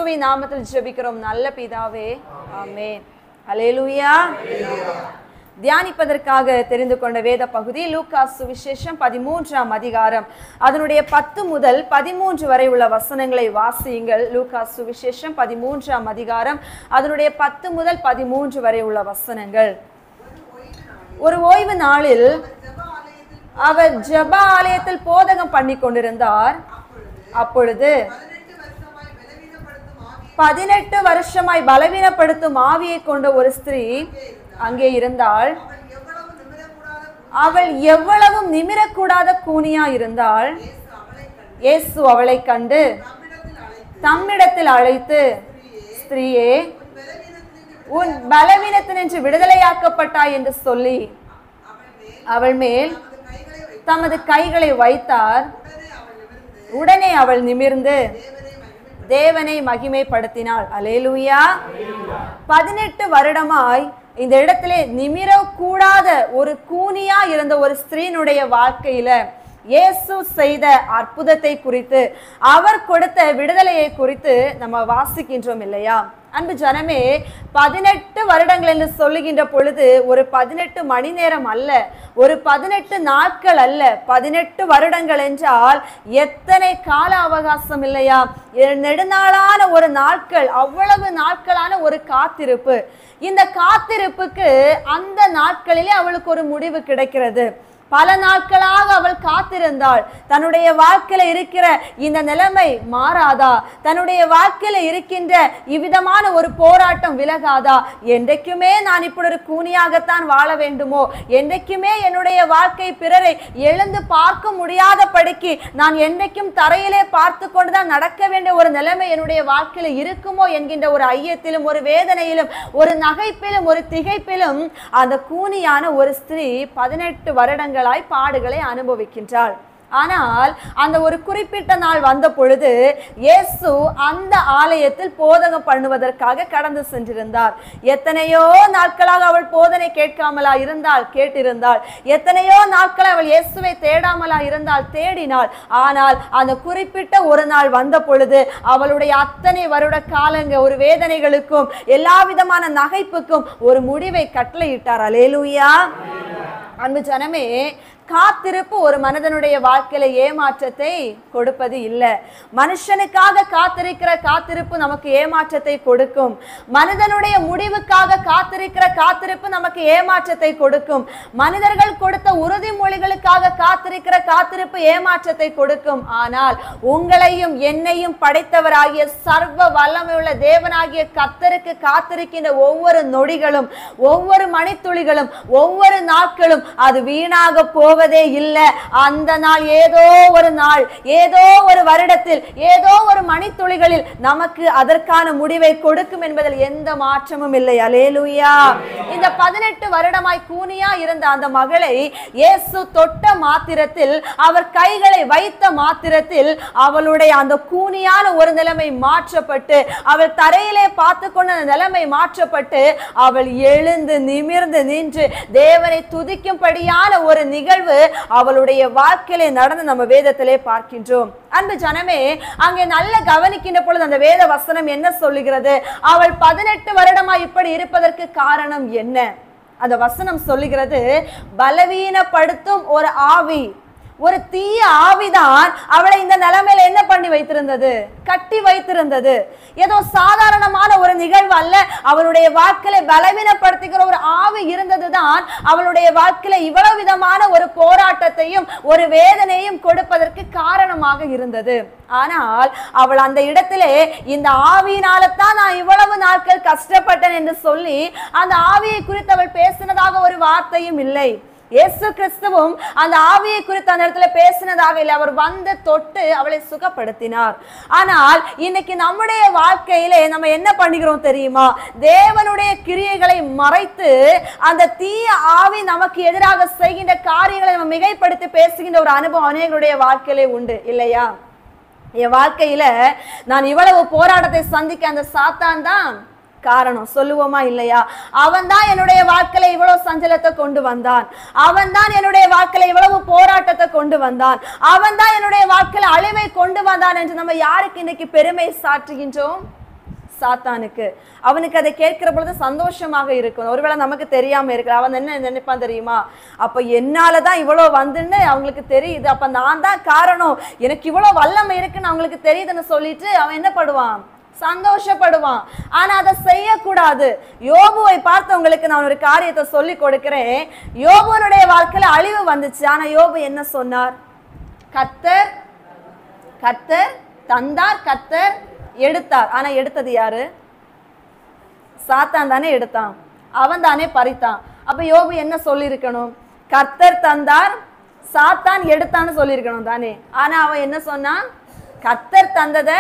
இயேசுவின் நாமத்தில் ஜெபிக்கிறோம் நல்ல பிதாவே, ஆமென். அல்லேலூயா. தியானிப்பதற்காக தெரிந்து கொண்ட வேத பகுதி லூக்கா சுவிசேஷம் 13ஆம் அதிகாரம் அதனுடைய 10 முதல் 13 வரை உள்ள வசனங்களை வாசியுங்கள். லூக்கா சுவிசேஷம் 13ஆம் அதிகாரம் அதனுடைய 10 முதல் 13 வரை உள்ள வசனங்கள். ஒரு ஓய்வு நாளில் அவர் ஜெப ஆலயத்தில் போதகம் பண்ணி கொண்டிருந்தார். அப்பொழுது 18 வருஷமாய் பலவீனப்படுத்தும் ஆவியை கொண்ட ஒரு ஸ்திரீ அங்கே இருந்தாள். அவள் எவ்வளவும் நிமிரக்கூடாத கூனியா இருந்தாள். இயேசு அவளை கண்டு தம்மிடத்தில் அழைத்து, ஸ்திரீயே, உன் பலவீனத்தினின்று விடுதலையாக்கப்பட்டாய் என்று சொல்லி அவள் மேல் தமது கைகளை வைத்தார். உடனே அவள் நிமிர்ந்து தேவனை மகிமைப்படுத்தினாள். அல்லேலூயா. 18 வருடமாய் இந்த இடத்திலே நிமிரக்கூடாத ஒரு கூனியா இருந்த ஒரு ஸ்திரீனுடைய வாழ்க்கையில இயேசு செய்த அற்புதத்தை குறித்து, அவர் கொடுத்த விடுதலையை குறித்து நம்ம வாசிக்கின்றோம் இல்லையா? அன்பு ஜனமே, 18 வருடங்கள் என்று சொல்லுகின்ற பொழுது ஒரு 18 மணி நேரம் அல்ல, ஒரு 18 நாட்கள் அல்ல, 18 வருடங்கள் என்றால் எத்தனை கால அவகாசம் இல்லையா? நெடுநாளான ஒரு நாட்கள், அவ்வளவு நாட்களான ஒரு காத்திருப்பு. இந்த காத்திருப்புக்கு அந்த நாட்களிலே அவளுக்கு ஒரு முடிவு கிடைக்கிறது. பல நாட்களாக அவள் காத்திருந்தாள். தன்னுடைய வாழ்க்கையில இருக்கிற இந்த நிலைமை மாறாதா? தன்னுடைய வாழ்க்கையில இருக்கின்ற இவ்விதமான ஒரு போராட்டம் விலகாதா? என்றைக்குமே நான் இப்படி ஒரு கூனியாகத்தான் வாழ வேண்டுமோ? என்றைக்குமே என்னுடைய வாழ்க்கை பிறரை எழுந்து பார்க்க முடியாத படிக்கு நான் என்றைக்கும் தரையிலே பார்த்து கொண்டுதான் நடக்க வேண்டிய ஒரு நிலைமை என்னுடைய வாழ்க்கையில இருக்குமோ என்கின்ற ஒரு ஐயத்திலும், ஒரு வேதனையிலும், ஒரு நகைப்பிலும், ஒரு திகைப்பிலும் அந்த கூனியான ஒரு ஸ்திரீ 18 வருடங்கள் பாடுகளை அனுபவிக்கின்றாள். ஆனால் அந்த ஒரு குறிப்பிட்ட நாள் வந்த பொழுது இயேசு அந்த ஆலயத்தில் போதகம் பண்ணுவதற்காக கடந்து சென்றிருந்தார். எத்தனையோ நாட்களாக அவள் போதனை கேட்காமலா இருந்தாள், கேட்டிருந்தாள். எத்தனையோ நாட்கள் அவள் இயேசுவை தேடாமலா இருந்தாள், தேடினாள். ஆனால் அந்த குறிப்பிட்ட ஒரு நாள் வந்த பொழுது அவளுடைய அத்தனை வருட காலங்க ஒரு வேதனைகளுக்கும் எல்லா விதமான நகைப்புக்கும் ஒரு முடிவை கட்டளையிட்டார். அல்லேலூயா. அன்பு ஜனமே, காத்திருப்பு ஒரு மனிதனுடைய வாழ்க்கையில ஏமாற்றத்தை கொடுப்பது இல்லை. மனுஷனுக்காக காத்திருக்கிற காத்திருப்பு நமக்கு ஏமாற்றத்தை கொடுக்கும். மனிதனுடைய முடிவுக்காக காத்திருக்கிற காத்திருப்பு நமக்கு ஏமாற்றத்தை கொடுக்கும். மனிதர்கள் கொடுத்த உறுதிமொழிகளுக்காக காத்திருக்கிற காத்திருப்பு ஏமாற்றத்தை கொடுக்கும். ஆனால் உங்களையும் என்னையும் படைத்தவராகிய சர்வ வல்லமையுள்ள தேவனாகிய கர்த்தருக்கு காத்திருக்கின்ற ஒவ்வொரு நொடிகளும், ஒவ்வொரு மணித்துளிகளும், ஒவ்வொரு நாட்களும் அது வீணாக போவதே இல்லை. அந்த நாள் ஏதோ ஒரு நாள், ஏதோ ஒரு வருடத்தில், ஏதோ ஒரு மணித்துளிகளில் நமக்கு அதற்கான முடிவை கொடுக்கும் என்பதில் எந்த மாற்றமும் இல்லை. அல்லேலூயா. இந்த 18 வருடமாய் கூனியா இருந்த அந்த மகளை இயேசு தொட்ட மாத்திரத்தில், அவர் கைகளை வைத்த மாத்திரத்தில் அவளுடைய அந்த கூனியான ஒரு நிலைமை மாற்றப்பட்டு, அவள் தரையிலே பார்த்து கொண்ட நிலைமை மாற்றப்பட்டு, அவள் எழுந்து நிமிர்ந்து நின்று தேவனை துதிக்கும்படியான ஒரு நிகழ்வு அவளுடைய வாழ்க்கையிலே நடந்து நம்ம வேதத்திலே பார்க்கின்றோம். அன்பு ஜனமே, அங்கே நல்ல கவனிக்கின்ற பொழுது அந்த வேத வசனம் என்ன சொல்லுகிறது? அவள் 18 வருடமா இப்படி இருப்பதற்கு காரணம் என்ன? அந்த வசனம் சொல்லுகிறது, பலவீனப்படுத்தும் ஒரு ஆவி, ஒரு தீய ஆவிதான் அவளை இந்த நிலைமையில என்ன பண்ணி வைத்திருந்தது? கட்டி வைத்திருந்தது. ஏதோ சாதாரணமான ஒரு நிகழ்வு அல்ல. அவளுடைய வாழ்க்கையை பலவீனப்படுத்துகிற ஒரு ஆவி இருந்ததுதான் அவளுடைய வாழ்க்கையில இவ்வளவு விதமான ஒரு போராட்டத்தையும் ஒரு வேதனையும் கொடுப்பதற்கு காரணமாக இருந்தது. ஆனால் அவள் அந்த இடத்திலே இந்த ஆவியினால தான் நான் இவ்வளவு நாட்கள் கஷ்டப்பட்டேன் என்று சொல்லி அந்த ஆவியை குறித்து அவள் பேசினதாக ஒரு வார்த்தையும் இல்லை. இயேசு கிறிஸ்துவும் அந்த ஆவியை குறித்து அந்த இடத்துல பேசினதாக இல்லை. அவர் வந்து தொட்டு அவளை சுகப்படுத்தினார். ஆனால் இன்னைக்கு நம்முடைய வாழ்க்கையிலே நம்ம என்ன பண்ணுகிறோம் தெரியுமா? தேவனுடைய கிரியைகளை மறைத்து அந்த தீய ஆவி நமக்கு எதிராக செய்கின்ற காரியங்களை நம்ம மிகைப்படுத்தி பேசுகின்ற ஒரு அனுபவம் அநேகருடைய வாழ்க்கையிலே உண்டு இல்லையா? என் வாழ்க்கையில நான் இவ்வளவு போராட்டத்தை சந்திக்க அந்த சாத்தான் தான் காரணம், சொல்லுவோமா இல்லையா? அவன் தான் என்னுடைய வாழ்க்கையில இவ்வளவு சஞ்சலத்தை கொண்டு வந்தான். அவன் தான் என்னுடைய வாழ்க்கையில இவ்வளவு போராட்டத்தை கொண்டு வந்தான். அவன் தான் என்னுடைய வாழ்க்கையில அழிவை கொண்டு வந்தான் என்று நம்ம யாருக்கு இன்னைக்கு பெருமை சாற்றுகின்றோம்? சாத்தானுக்கு. அவனுக்கு அதை கேட்கிற பொழுது சந்தோஷமாக இருக்கும். ஒருவேளை நமக்கு தெரியாம இருக்கு, அவன் என்ன நினைப்பான் தெரியுமா, அப்ப என்னாலதான் இவ்வளவு வந்துன்னு அவங்களுக்கு தெரியுது, அப்ப நான் தான் காரணம், எனக்கு இவ்வளவு வல்லமை இருக்குன்னு அவங்களுக்கு தெரியுதுன்னு சொல்லிட்டு அவன் என்ன படுவான், சந்தோஷப்படுவான். ஆனா அதை செய்யக்கூடாது. யோபுவை பார்த்தவங்களுக்கு நான் ஒரு காரியத்தை சொல்லி கொடுக்கிறேன். யோபுனுடைய வாழ்க்கையில அழிவு வந்துச்சு. ஆனா யோபு என்ன சொன்னார், கர்த்தர் கர்த்தர் தந்தார், கர்த்தர் எடுத்தார். ஆனா எடுத்தது யாரு, சாத்தான் தானே எடுத்தான், அவன் தானே பறித்தான். அப்ப யோபு என்ன சொல்லி இருக்கணும், கர்த்தர் தந்தார் சாத்தான் எடுத்தான்னு சொல்லியிருக்கணும் தானே. ஆனா அவன் என்ன சொன்னான், கர்த்தர் தந்ததை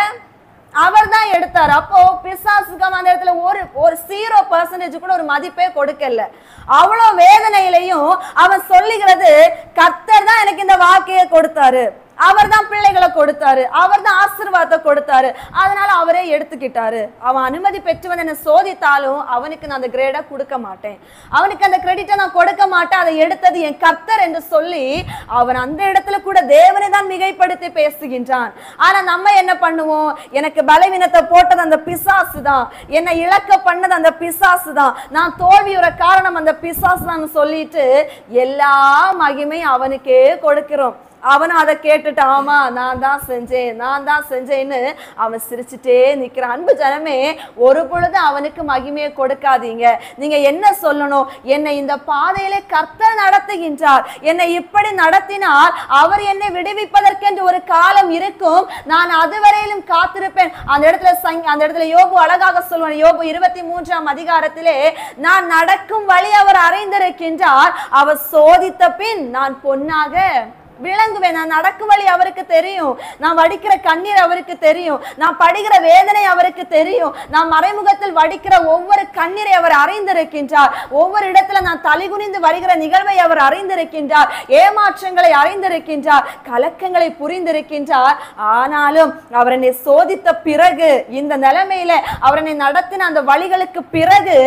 அவர் தான் எடுத்தார். அப்போ பிசாசுக்கு அந்த இடத்துல ஒரு 0% கூட ஒரு மதிப்பே கொடுக்கல. அவ்வளோ வேதனையிலையும் அவன் சொல்லுகிறது, கர்த்தர் தான் எனக்கு இந்த வாக்கையை கொடுத்தாரு, அவர் தான் பிள்ளைகளை கொடுத்தாரு, அவர் தான் ஆசீர்வாதத்தை கொடுத்தாரு, அதனால அவரே எடுத்துக்கிட்டாரு. அவன் அனுமதி பெற்றவன் என்ன சோதித்தாலும் அவனுக்கு நான் அந்த கிரேடை கொடுக்க மாட்டேன், அவனுக்கு அந்த கிரெடிட்டை நான் கொடுக்க மாட்டேன், அதை எடுத்தது என் கர்த்தர் என்று சொல்லி அவன் அந்த இடத்துல கூட தேவனை தான் மிகைப்படுத்தி பேசுகின்றான். ஆனா நம்ம என்ன பண்ணுவோம், எனக்கு பலவீனத்தை போட்டது அந்த பிசாசு தான், என்னை இழக்க பண்ணது அந்த பிசாசு தான், நான் தோல்வியுற காரணம் அந்த பிசாசு தான் சொல்லிட்டு எல்லா மகிமையும் அவனுக்கே கொடுக்கிறோம். அவனும் அதை கேட்டுட்டு ஆமா நான் தான் செஞ்சேன்னு அவன் சிரிச்சுட்டே நிக்கிறான். அன்பு ஜனமே, ஒரு பொழுது அவனுக்கு மகிமையை கொடுக்காதீங்க. நீங்க என்ன சொல்லணும், என்னை இந்த பாதையிலே கர்த்தர் நடத்துகின்றார், என்னை இப்படி நடத்தினால் அவர் என்னை விடுவிப்பதற்கென்று ஒரு காலம் இருக்கும், நான் அதுவரையிலும் காத்திருப்பேன். அந்த இடத்துல யோபு அழகாக சொல்லுவான். யோபு 23ஆம் அதிகாரத்திலே, நான் நடக்கும் வழி அவர் அறிந்திருக்கின்றார், அவர் சோதித்த பின் நான் பொன்னாக விளங்குவேன். நான் நடக்கும் வழி அவருக்கு தெரியும், நான் வடிக்கிற கண்ணீர் அவருக்கு தெரியும், நான் படுகிற வேதனை அவருக்கு தெரியும், நான் மறைமுகத்தில் வடிக்கிற ஒவ்வொரு கண்ணீரை அவர் அறிந்திருக்கின்றார், ஒவ்வொரு இடத்துல நான் தலைகுனிந்து வருகிற நிகழ்வை அவர் அறிந்திருக்கின்றார், ஏமாற்றங்களை அறிந்திருக்கின்றார், கலக்கங்களை புரிந்திருக்கின்றார். ஆனாலும் அவர் என்னை சோதித்த பிறகு, இந்த நிலைமையில அவர் என்னை நடத்தின அந்த வழிகளுக்கு பிறகு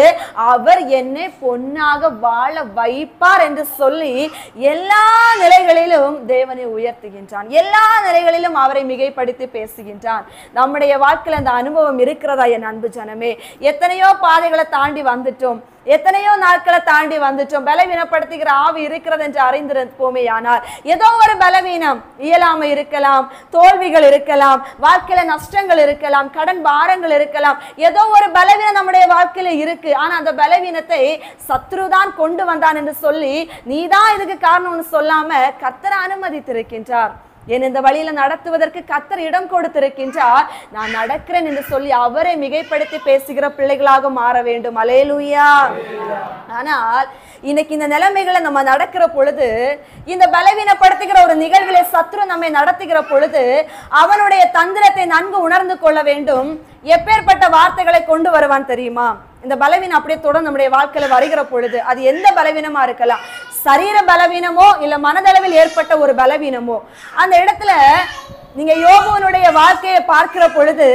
அவர் என்னை பொன்னாக வாழ வைப்பார் என்று சொல்லி எல்லா நிலைகளிலும் தேவனை உயர்த்துகின்றான், எல்லா நிலைகளிலும் அவரை மிகைப்படுத்தி பேசுகின்றான். நம்முடைய வாழ்க்கையில் அந்த அனுபவம் இருக்கிறதா என் அன்பு ஜனமே? எத்தனையோ பாதைகளை தாண்டி வந்துட்டோம், எத்தனையோ நாட்களை தாண்டி வந்துட்டோம். பலவீனப்படுத்துகிற ஆவி இருக்கிறது என்று அறிந்திருப்போமே. ஆனால் ஏதோ ஒரு பலவீனம், இயலாமை இருக்கலாம், தோல்விகள் இருக்கலாம், வாழ்க்கையில நஷ்டங்கள் இருக்கலாம், கடன் பாரங்கள் இருக்கலாம், ஏதோ ஒரு பலவீனம் நம்முடைய வாழ்க்கையில இருக்கு. ஆனா அந்த பலவீனத்தை சத்ருதான் கொண்டு வந்தான் என்று சொல்லி நீதான் இதுக்கு காரணம்னு சொல்லாம கர்த்தர் அனுமதித்திருக்கின்றார். என் இந்த வழியில நடத்துவதற்கு கர்த்தர் இடம் கொடுத்திருக்கின்றார், நான் நடக்கிறேன் என்று சொல்லி அவரை மிகைப்படுத்தி பேசுகிற பிள்ளைகளாக மாற வேண்டும். அல்லேலூயா. ஆனால் இன்னைக்கு இந்த நிலைமைகளை நம்ம நடக்கிற பொழுது, இந்த பலவீனப்படுத்துகிற ஒரு நிகழ்வுகளை சத்ரு நம்மை நடத்துகிற பொழுது அவனுடைய தந்திரத்தை நன்கு உணர்ந்து கொள்ள வேண்டும். எப்பேற்பட்ட வார்த்தைகளை கொண்டு வருவான் தெரியுமா? இந்த பலவீனம் அப்படியே தொடர்ந்து நம்முடைய வாழ்க்கையில வருகிற பொழுது, அது எந்த பலவீனமா இருக்கலாம், சரீர பலவீனமோ இல்ல மனதளவில் ஏற்பட்ட ஒரு பலவீனமோ, அந்த இடத்துல நீங்க யோபுவனுடைய வாழ்க்கையை பார்க்கிற பொழுது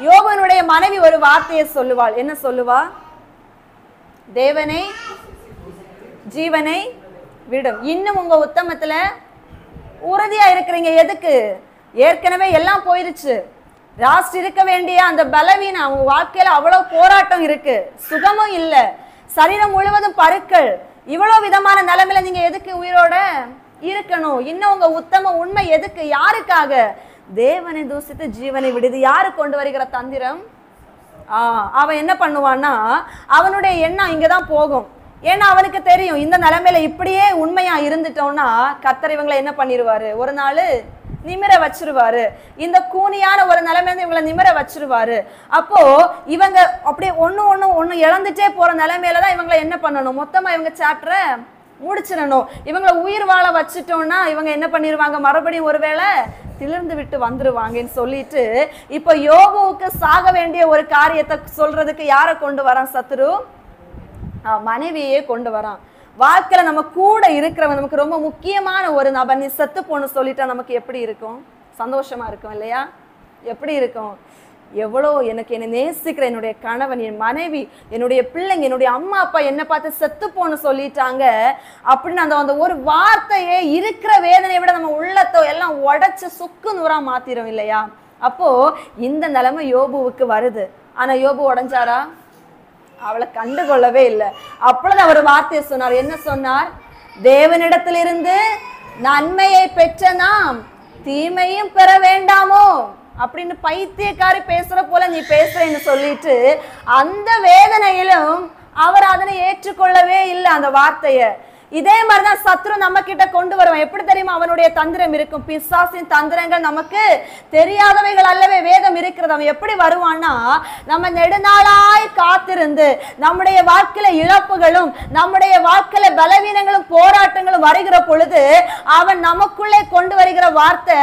யோபுவனுடைய மனைவி ஒரு வார்த்தையை சொல்லுவாள். என்ன சொல்லுவா? தேவனை ஜீவனை விடும். இன்னும் உங்க உத்தமத்துல உறுதியா இருக்கிறீங்க. எதுக்கு? ஏற்கனவே எல்லாம் போயிருச்சு. ராஸ்ட் இருக்க வேண்டிய அந்த பலவீனம் அவங்க வாழ்க்கையில அவ்வளவு போராட்டம் இருக்கு, சுகமும் இல்ல, சரீரம் முழுவதும் பருக்கள், இவ்வளவு விதமான நிலைமையில நீங்க எதுக்கு உயிரோட இருக்கணும்? இன்னும் உங்க உத்தம உண்மை எதுக்கு? யாருக்காக? தேவனை தூசித்து ஜீவனை விடுது. யாரு கொண்டு வருகிற தந்திரம்? அவன் என்ன பண்ணுவான்னா, அவனுடைய எண்ணம் இங்கதான் போகும். ஏன்னா அவனுக்கு தெரியும், இந்த நிலைமையில இப்படியே உண்மையா இருந்துட்டோம்னா கர்த்தர் இவங்களை என்ன பண்ணிருவாரு, ஒரு நாள் நிமிர வச்சிருவாரு, இந்த கூனியான ஒரு நிலைமையில இவங்களை நிமிர வச்சிருவாரு. அப்போ இவங்க அப்படியே ஒண்ணு இழந்துட்டே போற நிலைமையிலதான் இவங்களை என்ன பண்ணணும், மொத்தமா இவங்க சாப்டரை முடிச்சிடணும். இவங்களை உயிர் வாழ வச்சுட்டோம்னா இவங்க என்ன பண்ணிருவாங்க, மறுபடியும் ஒருவேளை திளிர்ந்து விட்டு வந்துருவாங்கன்னு சொல்லிட்டு இப்போ யோபுவுக்கு சாக வேண்டிய ஒரு காரியத்தை சொல்றதுக்கு யாரை கொண்டு வரான் சத்ரு? மனைவியே கொண்டு வரான். வாழ்க்கையில நம்ம கூட இருக்கிறவங்க நமக்கு ரொம்ப முக்கியமான ஒரு நபர், நீ செத்து போன்னு சொல்லிட்டா நமக்கு எப்படி இருக்கும்? சந்தோஷமா இருக்கும் இல்லையா? எப்படி இருக்கும்? எவ்வளோ எனக்கு என்னை நேசிக்கிற என்னுடைய கணவன், என் மனைவி, என்னுடைய பிள்ளைங்க, என்னுடைய அம்மா அப்பா என்னை பார்த்து செத்து போன்னு சொல்லிட்டாங்க அப்படின்னு அந்த ஒரு வார்த்தையே இருக்கிற வேதனையை விட நம்ம உள்ளத்தோ எல்லாம் உடைச்சு சுக்கு நூறா மாத்திரும் இல்லையா? அப்போ இந்த நிலைமை யோபுவுக்கு வருது. ஆனா யோபு உடைஞ்சாரா? அவளை கண்டுகொள்ளவே இல்லை. அப்பொழுது அவர் வார்த்தையை சொன்னார். என்ன சொன்னார்? தேவனிடத்திலிருந்து நன்மையை பெற்ற நாம் தீமையும் பெற வேண்டாமோ அப்படின்னு பைத்தியக்காரி பேசுற போல நீ பேசுறேன்னு சொல்லிட்டு அந்த வேதனையிலும் அவர் அதனை ஏற்றுக்கொள்ளவே இல்லை அந்த வார்த்தைய. இதே மாதிரிதான் சத்ரு நம்ம கிட்ட கொண்டு வருவான். எப்படி தெரியுமா அவனுடைய தந்திரம் இருக்கும்? பிசாசின் தந்திரங்கள் நமக்கு தெரியாதவைகள் அல்லவே. வேதம் இருக்கிறது. அவன் எப்படி வருவான்னா, நம்ம நெடுநாளாய் காத்திருந்து நம்முடைய வாழ்க்கையில இழப்புகளும் நம்முடைய வாழ்க்கையில பலவீனங்களும் போராட்டங்களும் வருகிற பொழுது அவன் நமக்குள்ளே கொண்டு வருகிற வார்த்தை,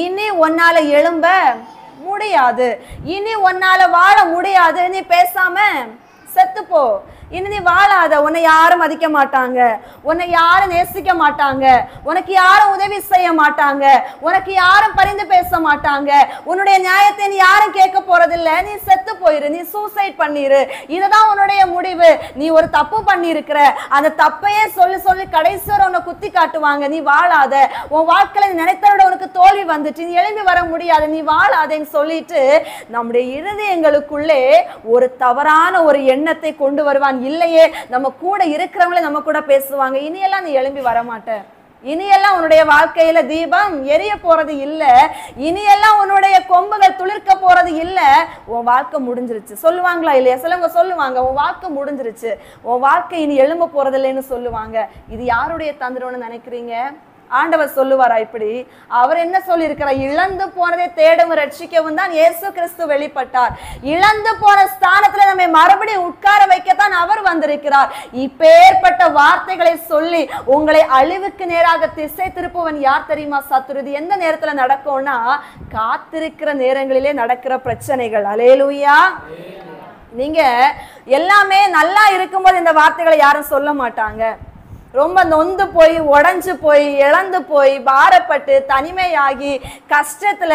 இனி உன்னால எழும்ப முடியாது, இனி உன்னால வாழ முடியாது, நீ பேசாம செத்துப்போ, இனி நீ வாழாத, உன்னை யாரும் மதிக்க மாட்டாங்க, உன்னை யாரும் நேசிக்க மாட்டாங்க, உனக்கு யாரும் உதவி செய்ய மாட்டாங்க, உனக்கு யாரும் பரிந்து பேச மாட்டாங்க, உன்னுடைய நியாயத்தை நீ யாரும் கேட்க போறதில்ல, நீ செத்து போயிரு, நீ சூசைட் பண்ணிரு, இதுதான் உன்னுடைய முடிவு, நீ ஒரு தப்பு பண்ணிருக்கிற, அந்த தப்பையே சொல்லி சொல்லி கடைசி வரை உன்னை குத்தி காட்டுவாங்க, நீ வாழாத, உன் வாழ்க்கையில நினைத்தோட உனக்கு தோல்வி வந்துட்டு, நீ எழும்பி வர முடியாது, நீ வாழாதேன்னு சொல்லிட்டு நம்முடைய இருதயங்களுக்குள்ளே ஒரு தவறான ஒரு எண்ணத்தை கொண்டு வருவான். இல்லையே, நம்ம கூட இருக்கிறவங்களே நம்ம கூட பேசுவாங்க, இனியெல்லாம் நீ எழும்பி வரமாட்ட, இனியெல்லாம் உன்னுடைய வாழ்க்கையில தீபம் எரிய போறது இல்ல, இனியெல்லாம் உன்னுடைய கொம்புகள் துளிர்க்க போறது இல்ல, உன் வாழ்க்கை முடிஞ்சிருச்சு சொல்லுவாங்களா இல்லையா? சிலவங்க சொல்லுவாங்க, உன் வாழ்க்கை முடிஞ்சிருச்சு, உன் வாழ்க்கை இனி எழும்ப போறது இல்லைன்னு சொல்லுவாங்க. இது யாருடைய தந்திரம்னு நினைக்கிறீங்க? ஆண்டவர் சொல்லுவாரா இப்படி? அவர் என்ன சொல்லி இருக்கிறார்? இழந்து போனதை தேடவும் ரட்சிக்கவும் தான் இயேசு கிறிஸ்து வெளிப்பட்டார். இழந்து போன ஸ்தானத்துல நம்மை மறுபடியும் உட்கார வைக்கத்தான் அவர் வந்திருக்கிறார். இப்பேற்பட்ட வார்த்தைகளை சொல்லி உங்களை அழிவுக்கு நேராக திசை திருப்புவன் யார் தெரியுமா? சத்துரு. இது எந்த நேரத்துல நடக்கும்னா, காத்திருக்கிற நேரங்களிலே நடக்கிற பிரச்சனைகள். அல்லேலூயா. நீங்க எல்லாமே நல்லா இருக்கும்போது இந்த வார்த்தைகளை யாரும் சொல்ல மாட்டாங்க. ரொம்ப நொந்து போய், உடஞ்சு போய், இழந்து போய், பாரப்பட்டு, தனிமையாகி, கஷ்டத்துல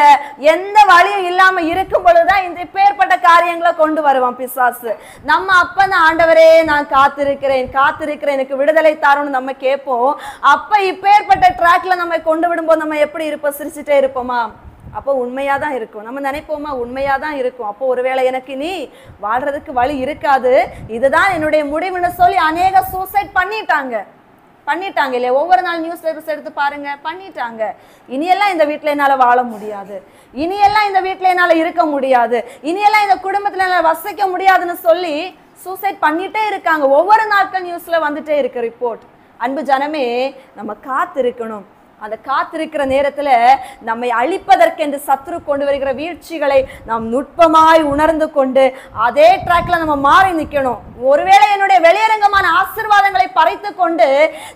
எந்த வழியும் இல்லாம இருக்கும் பொழுதுதான் இந்த இப்பேற்பட்ட காரியங்களை கொண்டு வருவான் பிசாசு. நம்ம அப்ப ஆண்டவரே நான் காத்திருக்கிறேன், காத்திருக்கிறேன், எனக்கு விடுதலை தாரோன்னு நம்ம கேட்போம். அப்ப இப்பேற்பட்ட ட்ராக்ல நம்ம கொண்டு விடும்போது நம்ம எப்படி இருப்போம்? சிரிச்சுட்டே இருப்போமா? அப்போ உண்மையாதான் இருக்கும். நம்ம நினைப்போமா? உண்மையாதான் இருக்கும். அப்போ ஒருவேளை எனக்கு நீ வாழ்றதுக்கு வழி இருக்காது, இதுதான் என்னுடைய முடிவுன்னு சொல்லி அநேக சூசைட் பண்ணிட்டாங்க இல்லையா? ஒவ்வொரு நாள் நியூஸ் பேப்பர்ஸ் எடுத்து பாருங்க, பண்ணிட்டாங்க. இனியெல்லாம் இந்த வீட்டுல என்னால வாழ முடியாது, இனியெல்லாம் இந்த வீட்டுல என்னால இருக்க முடியாது, இனியெல்லாம் இந்த குடும்பத்துல என்னால வசிக்க முடியாதுன்னு சொல்லி சூசைட் பண்ணிட்டே இருக்காங்க. ஒவ்வொரு நாட்கள் நியூஸ்ல வந்துட்டே இருக்கு ரிப்போர்ட். அன்பு ஜனமே, நம்ம காத்திருக்கணும். அந்த காத்திருக்கிற நேரத்துல நம்மை அழிப்பதற்கென்று சத்ரு கொண்டு வருகிற வீழ்ச்சிகளை நாம் நுட்பமாய் உணர்ந்து கொண்டு அதே ட்ராக்ல நம்ம மாறி நிக்கணும். ஒருவேளை என்னுடைய வெளியரங்கமான ஆசீர்வாதங்களை பறித்து கொண்டு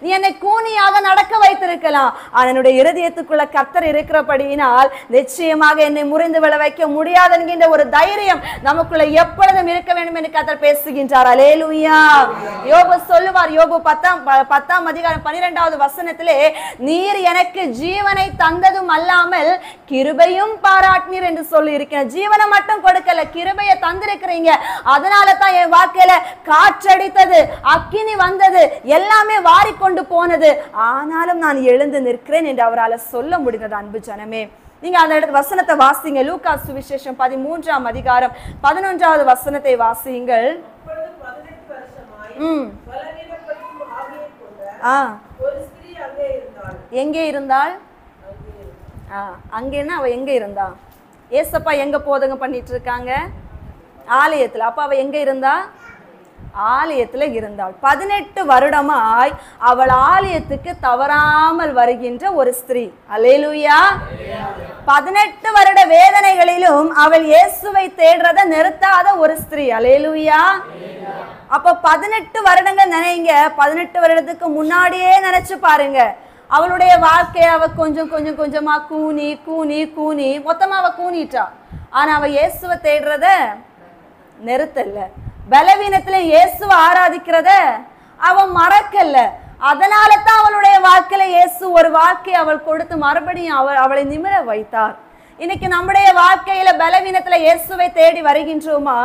நீ என்னை கூனியாக நடக்க வைத்திருக்கலாம், ஆனா என்னுடைய இருதயத்துக்குள்ள கர்த்தர் இருக்கிறபடியினால் நிச்சயமாக என்னை முறிந்து விழ வைக்க முடியாது என்கின்ற ஒரு தைரியம் நமக்குள்ள எப்பொழுதும் இருக்க வேண்டும் என்று கர்த்தர் பேசுகின்றார். அல்லேலூயா. யோபு சொல்லுவார், யோபு 10ஆம் அதிகாரம் 12வது வசனத்திலே, நீர் எனக்கு ஜீவனை தந்ததும் அல்லாமல் கிருபையும் பாராட்டினீர் என்று சொல்லி இருக்கிறேன். ஜீவனை மட்டும் கொடுக்கல, கிருபையை தந்திருக்கிறீங்க. அதனால தான் என் வாழ்க்கையில காற்றடித்தது, அக்கினி வந்தது, எல்லாமே வாரிக்கொண்டு போனது, ஆனாலும் நான் எழுந்து நிற்கிறேன் என்று அவரால் சொல்ல முடிந்தது. அன்பு ஜனமே, நீங்க அந்த வசனத்தை வாசிங்க. லூக்கா சுவிசேஷம் 13ஆம் அதிகாரம் 11வது வசனத்தை வாசியுங்கள். எங்கே இருந்தாள்? அங்கேன்னா அவ எங்க இருந்தா? ஏசப்பா எங்க போதங்க பண்ணிட்டு இருக்காங்க? ஆலயத்துல. அப்ப அவ எங்க இருந்தா? ஆலயத்துல இருந்தாள். 18 வருடமாய் அவள் ஆலயத்துக்கு தவறாமல் வருகின்ற ஒரு ஸ்திரீ. அல்லேலூயா. 18 வருட வேதனைகளிலும் அவள் இயேசுவை தேடுறத நிறுத்தாத ஒரு ஸ்திரீ. அல்லேலூயா. அப்ப 18 வருடங்கள் நினைங்க. 18 வருடத்துக்கு முன்னாடியே நினைச்சு பாருங்க. அவளுடைய வாழ்க்கைய அவ கொஞ்சம் கொஞ்சம் கொஞ்சமா கூனி கூனி கூனி மொத்தமா அவ கூனிட்டா. ஆனா அவ இயேசுவை தேடுறத நிறுத்தல. பலவீனத்துல இயேசுவை ஆராதிக்கிறத அவ மறக்கல. அதனால தான் அவளுடைய வாழ்க்கையில இயேசு ஒரு வாழ்க்கையை அவள் கொடுத்து மறுபடியும் அவளை நிமிர வைத்தார். இன்னைக்கு நம்முடைய வாழ்க்கையில பலவீனத்துல இயேசுவை தேடி வருகின்றோமா?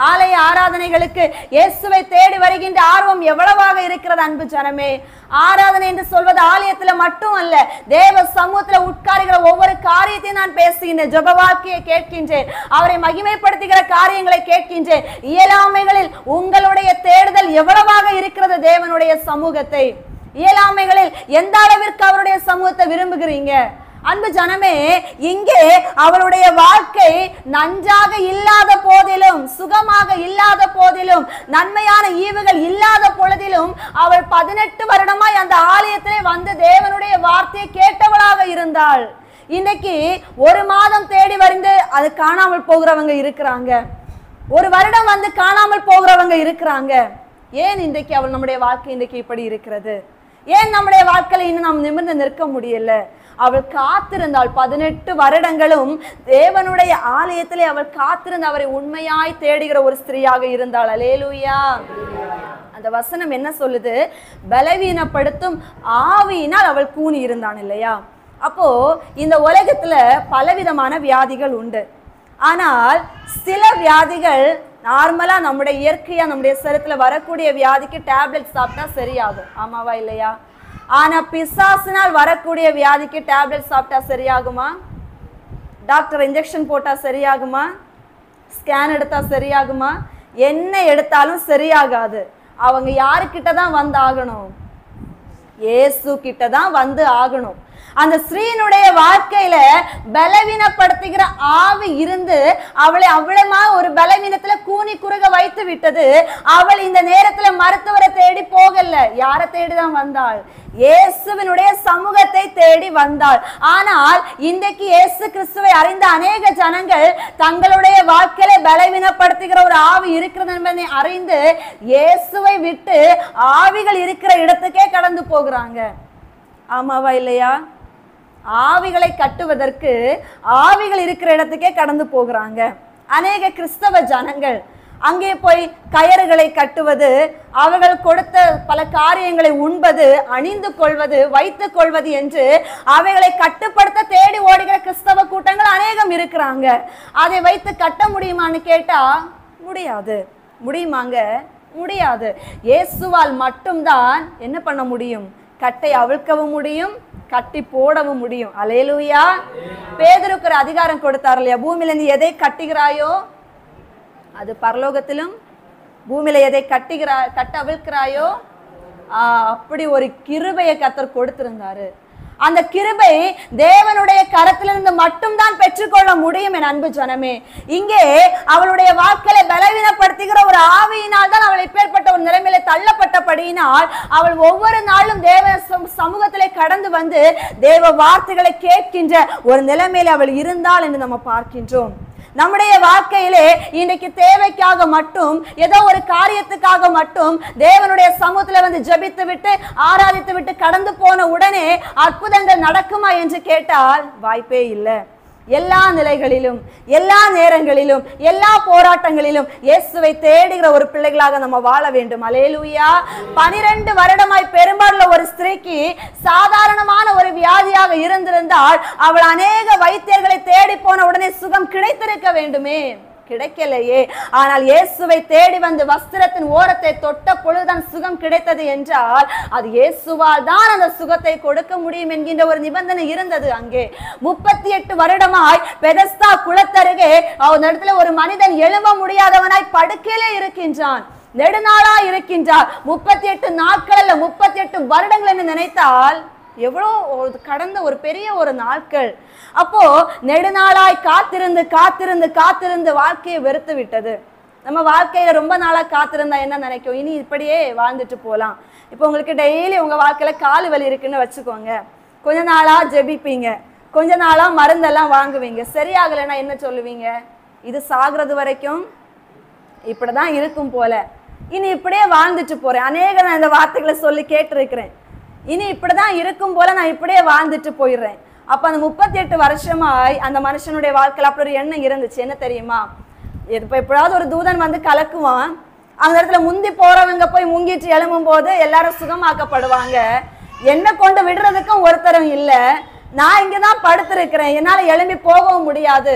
ஆலய ஆராதனைகளுக்கு இயேசுவை தேடி வருகின்ற ஆர்வம் எவ்வளவாக இருக்கிறது அன்பு ஜனமே. ஆராதனை என்று சொல்வது ஆலயத்துல மட்டும் அல்ல, தேவ சமூகத்துல உட்காருகிற ஒவ்வொரு காரியத்தையும் நான் பேசுகின்றேன். ஜெப வாழ்க்கையை கேட்கின்றேன், அவரை மகிமைப்படுத்துகிற காரியங்களை கேட்கின்றேன். இயலாமைகளில் உங்களுடைய தேடுதல் எவ்வளவாக இருக்கிறது தேவனுடைய சமூகத்தை? இயலாமைகளில் எந்த அளவிற்கு அவருடைய சமூகத்தை விரும்புகிறீங்க? அன்பு ஜனமே, இங்கே அவளுடைய வாழ்க்கை நன்றாக இல்லாத போதிலும், சுகமாக இல்லாத போதிலும், நன்மையான ஈவுகள் இல்லாத பொழுதிலும் அவள் 18 வருடமாய் அந்த ஆலயத்திலே வந்து தேவனுடைய வார்த்தையை கேட்டவளாக இருந்தாள். இன்னைக்கு 1 மாதம் தேடி வந்து அது காணாமல் போகிறவங்க இருக்கிறாங்க, 1 வருடம் வந்து காணாமல் போகிறவங்க இருக்கிறாங்க. ஏன் இன்றைக்கு அவள் நம்முடைய வாழ்க்கை இன்றைக்கு இப்படி இருக்கிறது? ஏன் நம்முடைய வாழ்க்கையில இன்னும் நாம் நிமிர்ந்து நிற்க முடியல? அவள் காத்திருந்தாள் 18 வருடங்களும் தேவனுடைய ஆலயத்திலே அவள் காத்திருந்து அவரை உண்மையாய் தேடுகிற ஒரு ஸ்திரீயாக இருந்தாள். அல்லேலூயா. அந்த வசனம் என்ன சொல்லுது? பலவீனப்படுத்தும் ஆவியினால் அவள் கூனி இருந்தான் இல்லையா? அப்போ இந்த உலகத்துல பலவிதமான வியாதிகள் உண்டு. ஆனால் சில வியாதிகள் நார்மலா நம்முடைய இயற்கையா நம்முடைய சரீரத்துல வரக்கூடிய வியாதிக்கு டேப்லெட் சாப்பிட்டா சரியாகும். ஆமாவா இல்லையா? ஆனா பிசாசினால் வரக்கூடிய வியாதிக்கு டேப்லெட் சாப்பிட்டா சரியாகுமா? டாக்டர் இன்ஜெக்ஷன் போட்டா சரியாகுமா? ஸ்கேன் எடுத்தா சரியாகுமா? என்ன எடுத்தாலும் சரியாகாது. அவங்க யாருக்கிட்ட தான் வந்து ஆகணும்? இயேசு கிட்ட தான் வந்து ஆகணும். அந்த ஸ்ரீனுடைய வாழ்க்கையில பலவீனப்படுத்துகிற ஆவி இருந்து அவளை அவ்வளமா ஒரு பலவீனத்துல கூனி குறுக வைத்து விட்டது. அவள் இந்த நேரத்துல மருத்துவரை தேடி போகல. யாரை தேடிதான் வந்தாள்? இயேசுவினுடைய சமூகத்தை தேடி வந்தாள். ஆனால் இன்றைக்கு இயேசு கிறிஸ்துவை அறிந்த அநேக ஜனங்கள் தங்களுடைய வாழ்க்கையில பலவீனப்படுத்துகிற ஒரு ஆவி இருக்கிறது என்பதை அறிந்து இயேசுவை விட்டு ஆவிகள் இருக்கிற இடத்துக்கே கடந்து போகிறாங்க. ஆமாவா இல்லையா? ஆவிகளை கட்டுவதற்கு ஆவிகள் இருக்கிற இடத்துக்கே கடந்து போகிறாங்க அநேக கிறிஸ்தவ ஜனங்கள். அங்கே போய் கயறுகளை கட்டுவது, அவர்கள் கொடுத்த பல காரியங்களை உண்பது, அணிந்து கொள்வது, வைத்துக் கொள்வது என்று அவைகளை கட்டுப்படுத்த தேடி ஓடுகிற கிறிஸ்தவ கூட்டங்கள் அநேகம் இருக்கிறாங்க. அதை வைத்து கட்ட முடியுமான்னு கேட்டா முடியாது. முடியுமாங்க? முடியாது. இயேசுவால் மட்டும்தான் என்ன பண்ண முடியும்? கட்டை அவிழ்க்கவும் முடியும், கட்டி போடவும் முடியும். அல்லேலூயா. பேதுருக்கு ஒரு அதிகாரம் கொடுத்தார் இல்லையா? பூமியில நீ எதை கட்டுகிறாயோ அது பரலோகத்திலும், பூமியில எதை கட்ட அவிழ்க்கிறாயோ அப்படி ஒரு கிருபையை கர்த்தர் கொடுத்திருந்தாரு. அந்த கிருபை தேவனுடைய கரத்திலிருந்து மட்டும்தான் பெற்றுக்கொள்ள முடியும். என் அன்பு ஜனமே, இங்கே அவளுடைய வாழ்க்கையை பலவீனப்படுத்துகிற ஒரு ஆவியினால் தான் அவள் இப்பேற்பட்ட ஒரு நிலைமையில தள்ளப்பட்டபடியினால் அவள் ஒவ்வொரு நாளும் தேவ சமூகத்திலே கடந்து வந்து தேவ வார்த்தைகளை கேட்கின்ற ஒரு நிலைமையில அவள் இருந்தாள் என்று நம்ம பார்க்கின்றோம். நம்முடைய வாழ்க்கையிலே இன்றைக்கு தேவைக்காக மட்டும், ஏதோ ஒரு காரியத்துக்காக மட்டும் தேவனுடைய சமூகத்துல வந்து ஜெபித்து விட்டு ஆராதித்து விட்டு கடந்து போன உடனே அற்புதங்கள் நடக்குமா என்று கேட்டால் வாய்ப்பே இல்லை. எல்லா நிலைகளிலும், எல்லா நேரங்களிலும், எல்லா போராட்டங்களிலும் இயேசுவை தேடுகிற ஒரு பிள்ளைகளாக நம்ம வாழ வேண்டும். அல்லேலூயா. 12 வருடமாய் பெரும்பாலுள்ள ஒரு ஸ்திரீக்கு சாதாரணமான ஒரு வியாதியாக இருந்திருந்தால் அவள் அநேக வைத்தியர்களை தேடி போன உடனே சுகம் கிடைத்திருக்க வேண்டுமே, கிடைக்கலையே. ஆனால் இயேசுவை தேடி வந்து வஸ்திரத்தின் ஓரத்தை தொட்ட பொழுதுதான் சுகம் கிடைத்தது என்றால் அது இயேசுவால் தான் அந்த சுகத்தை கொடுக்க முடியும் என்கின்ற ஒரு நிபந்தனை இருந்தது. அங்கே 38 வருடமாய் பெதஸ்தா குளத்தருகே அவன் இடத்துல ஒரு மனிதன் எழும்ப முடியாதவனாய் படுக்கையிலே இருக்கின்றான், நெடுநாளா இருக்கின்றார். 38 நாட்கள் அல்ல, 38 வருடங்கள் என்று நினைத்தால் எவ்வளோ கடந்த ஒரு பெரிய ஒரு நாட்கள். அப்போ நெடுநாளாய் காத்திருந்து காத்திருந்து காத்திருந்து வாழ்க்கையை வெறுத்து விட்டது. நம்ம வாழ்க்கையில ரொம்ப நாளா காத்திருந்தா என்ன நினைக்கும்? இனி இப்படியே வாழ்ந்துட்டு போலாம். இப்போ உங்களுக்கு டெய்லி உங்க வாழ்க்கையில கால் வலி இருக்குன்னு வச்சுக்கோங்க. கொஞ்ச நாளா ஜெபிப்பீங்க, கொஞ்ச நாளா மருந்தெல்லாம் வாங்குவீங்க, சரியாகலைன்னா என்ன சொல்லுவீங்க? இது சாகிறது வரைக்கும் இப்படிதான் இருக்கும் போல, இனி இப்படியே வாழ்ந்துட்டு போறேன். அநேக நான் இந்த வார்த்தைகளை சொல்லி கேட்டிருக்கிறேன். இனி இப்படிதான் இருக்கும் போல நான் இப்படியே வாழ்ந்துட்டு போயிடுறேன். அப்ப அந்த 38 வருஷமாய் அந்த மனுஷனுடைய வாழ்க்கையில அப்படி ஒரு எண்ணம் இருந்துச்சு. என்ன தெரியுமா? இப்ப எப்படாவது ஒரு தூதன் வந்து கலக்குவான், அந்த இடத்துல முந்தி போறவங்க போய் முங்கிட்டு எழும்பும் போது எல்லாரும் சுகமாக்கப்படுவாங்க. என்ன கொண்டு விடுறதுக்கும் ஒருத்தரும் இல்ல. நான் இங்கதான் படுத்திருக்கிறேன், என்னால எழும்பி போகவும் முடியாது,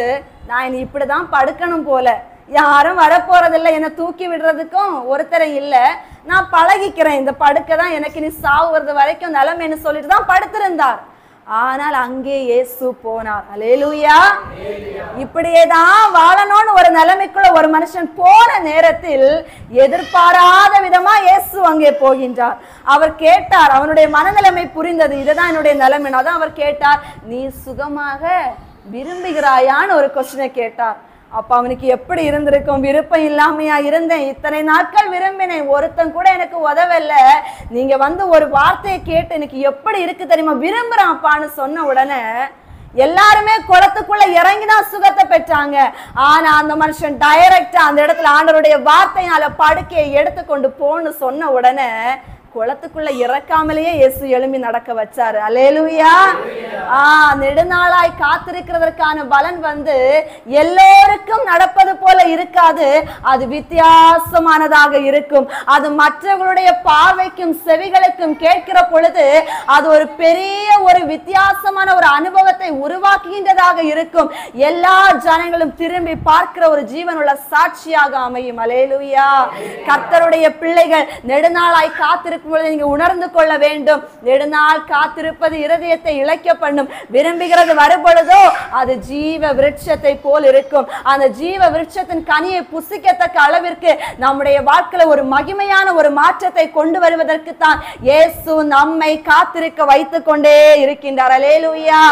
நான் இனி இப்படிதான் படுக்கணும் போல, யாரும் வரப்போறதில்லை, என்னை தூக்கி விடுறதுக்கும் ஒருத்தரை இல்லை, நான் பழகிக்கிறேன், இந்த படுக்கை தான் எனக்கு நீ சாவுறது வரைக்கும் நிலைமைன்னு சொல்லிட்டு தான் படுத்திருந்தார். ஆனால் அங்கே இயேசு போனார். அல்லேலூயா. இப்படியேதான் வாழணும்னு ஒரு நிலைமைக்குள்ள ஒரு மனுஷன் போன நேரத்தில் எதிர்பாராத விதமா இயேசு அங்கே போகின்றார். அவர் கேட்டார், அவனுடைய மனநிலைமை புரிந்தது, இதுதான் என்னுடைய நிலைமைனா தான் அவர் கேட்டார், நீ சுகமாக விரும்புகிறாயான்னு ஒரு கொஸ்டினை கேட்டார். அப்ப அவனுக்கு எப்படி இருந்திருக்கும்? விருப்பம் இல்லாமையா இருந்தேன், இத்தனை நாட்கள் விரும்பினேன், ஒருத்தன் கூட எனக்கு உதவல, நீங்க வந்து ஒரு வார்த்தையை கேட்டு எனக்கு எப்படி இருக்கு தெரியுமா, விரும்புறேன் அப்பான்னு சொன்ன உடனே எல்லாருமே குளத்துக்குள்ள இறங்கிதான் சுகத்தை பெற்றாங்க. ஆனா அந்த மனுஷன் டைரக்டா அந்த இடத்துல ஆண்டவருடைய வார்த்தையினால படுக்கையை எடுத்துக்கொண்டு போன்னு சொன்ன உடனே குளத்துக்குள்ள இறக்காமலேயே இயேசு எழும்பி நடக்க வச்சாரு. அல்லேலூயா. நெடுநாளாய் காத்திருக்கிறதற்கான பலன் வந்து எல்லோருக்கும் நடப்பது போல இருக்காது, அது வித்தியாசமானதாக இருக்கும். அது மற்றவர்களுடைய பார்வைக்கும் செவிகளுக்கும் கேட்கிற பொழுது அது ஒரு பெரிய ஒரு வித்தியாசமான ஒரு அனுபவத்தை உருவாக்குகின்றதாக இருக்கும். எல்லா ஜனங்களும் திரும்பி பார்க்கிற ஒரு ஜீவனுள்ள சாட்சியாக அமையும். அல்லேலூயா. கர்த்தருடைய பிள்ளைகள் நெடுநாளாய் காத்திருக்கும் பொழுது நீங்க உணர்ந்து கொள்ள வேண்டும், நெடுநாள் காத்திருப்பது இருதயத்தை இழைக்க பண்ணும். விரும்புகிறது வரும்பொழுதோ அது ஜீவ விருட்சத்தை போல் இருக்கும். அந்த ஜீவ விருட்சத்தின் கனியை புசிக்கத்தக்க அளவிற்கு நம்முடைய வாழ்க்கையில ஒரு மகிமையான ஒரு மாற்றத்தை கொண்டு வருவதற்கு தான் இயேசு நம்மை காத்திருக்க வைத்துக் கொண்டே இருக்கின்றார். அல்லேலூயா.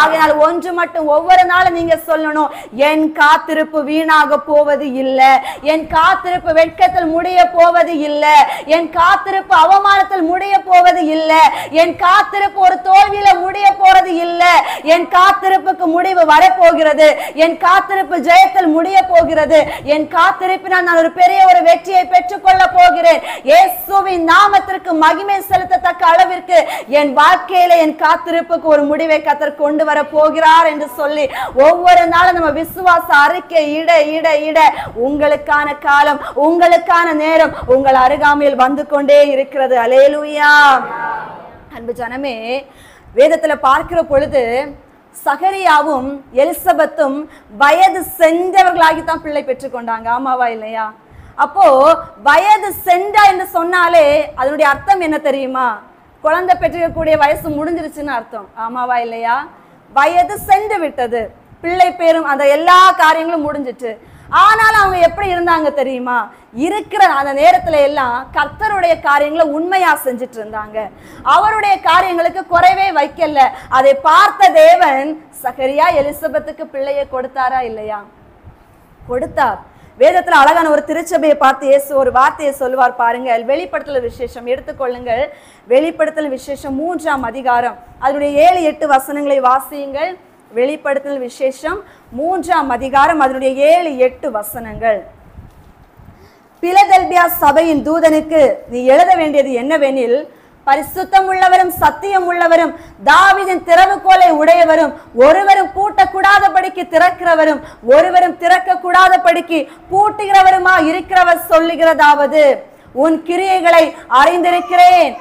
ஆகையால் ஒன்று மட்டும் ஒவ்வொரு நாளும் நீங்க சொல்லணும், என் காத்திருப்பு வீணாக போவது இல்லை, என் காத்திருப்பு வெட்கத்தில் முடிய போவது இல்லை, என் காத்திருப்பு அவமானத்தில் முடிய போவது இல்லை, என் காத்திருப்பு ஒரு தோல்வியில முடிய போறது இல்லை, என் காத்திருப்புக்கு முடிவு வரப்போகிறது, என் காத்திருப்பு ஜெயத்தில் முடிய போகிறது, என் காத்திருப்பினால் நான் ஒரு பெரிய ஒரு வெற்றியை பெற்றுக் கொள்ள போகிறேன், இயேசுவின் நாமத்திற்கு மகிமை செலுத்தத்தக்க அளவிற்கு என் வாழ்க்கையில என் காத்திருப்புக்கு ஒரு முடிவை கர்த்தர் கொண்டு வர போகிறார் என்று சொல்லி ஒவ்வொரு நாளும் நம்ம விசுவாச அறிக்கை இட இட இட உங்களுக்கான காலம், உங்களுக்கான நேரம் உங்கள் அருகாமையில் வந்து கொண்டே இருக்கிறது. அல்லேலூயா. அன்பு ஜனமே, வேதத்துல பார்க்கிற பொழுது சகரியாவும் எலிசபெத்தும் வயது சென்றவர்களாகித்தான் பிள்ளை பெற்றுக்கொண்டாங்க. ஆமாவா இல்லையா? அப்போ வயது சென்றா என்று சொன்னாலே அதனுடைய அர்த்தம் என்ன தெரியுமா? குழந்தை பெற்றுக்கக்கூடிய வயசு முடிஞ்சிருச்சுன்னு அர்த்தம். ஆமாவா இல்லையா? வயது சென்று விட்டது, பிள்ளை பேரும் அந்த எல்லா காரியங்களும் முடிஞ்சிட்டு. ஆனாலும் அவங்க எப்படி இருந்தாங்க தெரியுமா? இருக்கிற அந்த நேரத்துல எல்லாம் கர்த்தருடைய காரியங்களை உண்மையா செஞ்சிட்டு இருந்தாங்க. அவருடைய காரியங்களுக்கு குறைவே வைக்கல. அதை பார்த்த தேவன் சகரியா எலிசபெத்துக்கு பிள்ளையை கொடுத்தாரா இல்லையா? கொடுத்தார். வேதத்துல அழகான ஒரு திருச்சபையை பார்த்து இயேசு ஒரு வார்த்தையை சொல்லுவார் பாருங்க. வெளிப்படுத்தல் விசேஷம் எடுத்துக்கொள்ளுங்கள். வெளிப்படுத்தல் விசேஷம் 3ஆம் அதிகாரம் அதனுடைய 7-8 வசனங்களை வாசியுங்கள். வெளிப்படுத்தல் விசேஷம் 3ஆம் அதிகாரம் அதனுடைய 7-8 வசனங்கள். பிலதெல்பியா சபையின் தூதனுக்கு நீ எழுத வேண்டியது என்னவெனில், பரிசுத்தம் உள்ளவரும் சத்தியம் உள்ளவரும் தாவீதின் திறவுகோலை உடையவரும் ஒருவரும் பூட்டக்கூடாதபடிக்கு திறக்கிறவரும் ஒருவரும் திறக்க கூடாதபடிக்கு பூட்டுகிறவருமா இருக்கிறவர் சொல்லுகிறதாவது, உன் கிரியைகளை அறிந்திருக்கிறேன்,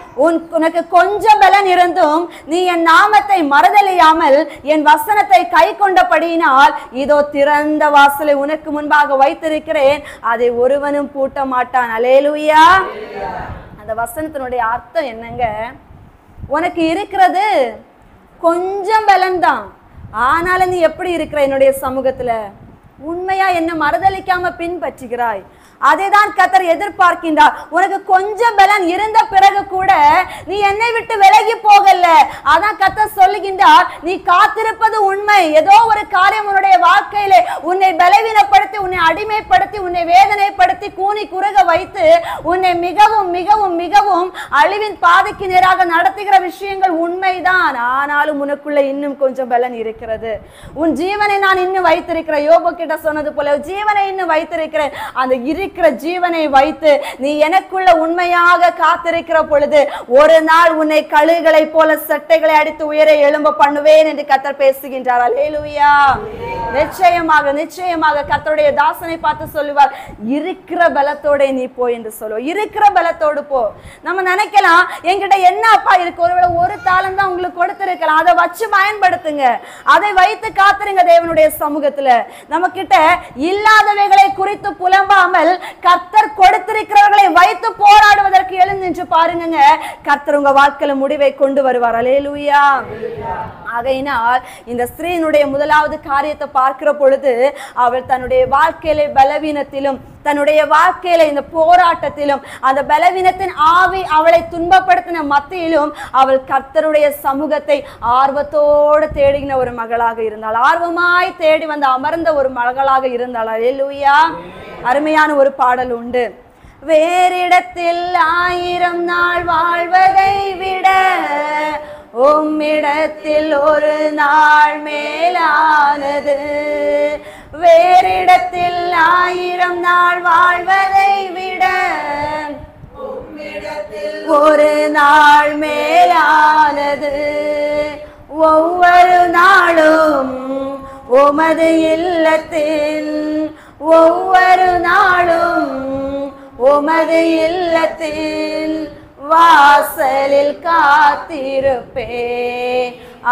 உனக்கு கொஞ்சம் பலன் இருந்தும் நீ என் நாமத்தை மறதலியாமல் என் வசனத்தை கை கொண்டபடியினால் இதோ திறந்த வாசலை உனக்கு முன்பாக வைத்திருக்கிறேன், அதை ஒருவனும் பூட்ட மாட்டான். அல்லேலூயா. அந்த வசனத்தினுடைய அர்த்தம் என்னங்க? உனக்கு இருக்கிறது கொஞ்சம் பலன் தான், ஆனாலும் நீ எப்படி இருக்கிற என்னுடைய சமூகத்துல? உண்மையா என்ன மறுதலிக்காம பின்பற்றுகிறாய்? அதைதான் கர்த்தர் எதிர்பார்க்கின்றார். உனக்கு கொஞ்சம் பலன் இருந்த பிறகு கூட நீ என்னை விட்டு விலகி போகல. அதான் கர்த்தர் சொல்லுகின்றார், நீ காத்திருப்பது உண்மை. ஏதோ ஒரு காரியம் உன்னுடைய வாழ்க்கையிலே உன்னை பலவீனப்படுத்தி, உன்னை அடிமைப்படுத்தி, உன்னை வேதனைப்படுத்தி, கூனி குறுக வைத்து உன்னை மிகவும் மிகவும் மிகவும் அழிவின் பாதைக்கு நேராக நடத்துகிற விஷயங்கள் உண்மைதான். ஆனாலும் உனக்குள்ள இன்னும் கொஞ்சம் பலன் இருக்கிறது. உன் ஜீவனை நான் இன்னும் வைத்திருக்கிறேன். யோபு கிட்ட சொன்னது போல ஜீவனை இன்னும் வைத்திருக்கிறேன். அந்த ஜீவிக்கிற ஜீவனை வைத்து நீ எனக்குள்ள உண்மையாக காத்திருக்கிற பொழுது ஒரு நாள் உன்னை கழுகுகளை போல சட்டைகளை அடித்து உயர எழும்ப பண்ணுவேன் என்று கர்த்தர் பேசுகின்றார். அல்லேலூயா. நிச்சயமாக நிச்சயமாக கர்த்தருடைய தாசனை பார்த்து சொல்லுவார், இருக்கிற பலத்தோட நீ போ என்று சொல்லுவோம். இருக்கிற பலத்தோடு போ. நம்ம நினைக்கலாம் என்கிட்ட என்ன அப்பா இருக்கு, ஒருவேளை ஒரு தாளம் தான் உங்களுக்கு கொடுத்திருக்கலாம், அதை வச்சு பயன்படுத்துங்க, அதை வைத்து காத்துருங்க தேவனுடைய சமூகத்துல. நம்ம கிட்ட இல்லாதவைகளை குறித்து புலம்பாமல் கர்த்தர் கொடுத்திருக்கிறவர்களை வைத்து போராடுவதற்கு எழுந்து பாருங்க. கர்த்தர் உங்க வாழ்க்கையில முடிவை கொண்டு வருவார். அல்லேலூயா. ஆகையினால் இந்த ஸ்திரீனுடைய முதலாவது காரியத்தை பார்க்கிற பொழுது அவள் தன்னுடைய வாழ்க்கையில பலவீனத்திலும் தன்னுடைய வாழ்க்கையில இந்த போராட்டத்திலும் அந்த பலவீனத்தின் ஆவி அவளை துன்பப்படுத்தின மத்தியிலும் அவள் கர்த்தருடைய சமூகத்தை ஆர்வத்தோடு தேடின ஒரு மகளாக இருந்தாள். ஆர்வமாய் தேடி வந்து அமர்ந்த ஒரு மகளாக இருந்தாள். அல்லேலூயா. அருமையான ஒரு பாடல் உண்டு. வேறிடத்தில் 1000 நாள் வாழ்வதை விட உம்மிடத்தில் ஒரு நாள் மேலானது. வேறிடத்தில் 1000 நாள் வாழ்வதை விட ஒரு நாள் மேலானது. ஒவ்வொரு நாளும் உமது இல்லத்தில் ஒவ்வொரு நாளும் உமது இல்லத்தில் வாசலில் காத்திருப்பேன்.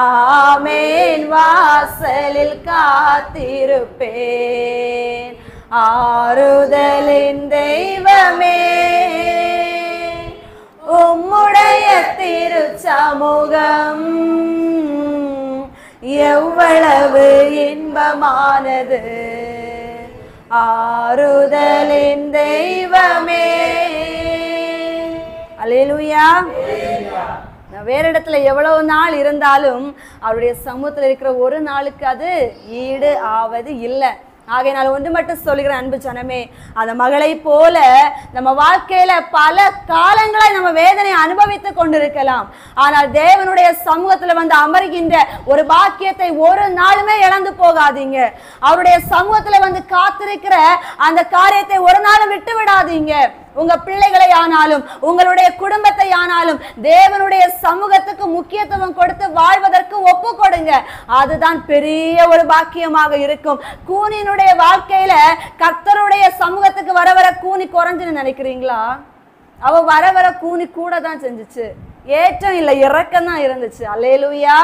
ஆமேன். வாசலில் காத்திருப்பேன். ஆறுதலின் தெய்வமே உம்முடைய திருச்சமூகம் எவ்வளவு இன்பமானது. ஆறுதலின் தெய்வமே. அல்லேலூயா. வேற இடத்துல எவ்வளவு நாள் இருந்தாலும் அவருடைய சமூகத்தில் இருக்கிற ஒரு நாளுக்கு அது ஈடு ஆவது இல்லை. ஆகையினால் ஒன்று மட்டும் சொல்லுகிறேன் அன்பு ஜனமே, அந்த மகளை போல நம்ம வாழ்க்கையில பல காலங்களை நம்ம வேதனை அனுபவித்து கொண்டிருக்கலாம். ஆனால் தேவனுடைய சமூகத்துல வந்து அமர்கின்ற ஒரு பாக்கியத்தை ஒரு நாளுமே இழந்து போகாதீங்க. அவருடைய சமூகத்துல வந்து காத்திருக்கிற அந்த காரியத்தை ஒரு நாளும் விட்டு விடாதீங்க. உங்க பிள்ளைகளை ஆனாலும் உங்களுடைய குடும்பத்தை ஆனாலும் தேவனுடைய சமூகத்துக்கு முக்கியத்துவம் கொடுத்து வாழ்வதற்கு ஒப்பு கொடுங்க. அதுதான் பெரிய ஒரு பாக்கியமாக இருக்கும். கூனியினுடைய வாழ்க்கையில கர்த்தருடைய சமூகத்துக்கு வர வர கூனி குறைஞ்சுன்னு நினைக்கிறீங்களா? அவ வர வர கூனி கூட தான் செஞ்சுச்சு. ஏற்றம் இல்லை, இறக்கம் தான் இருந்துச்சு. அல்லேலூயா.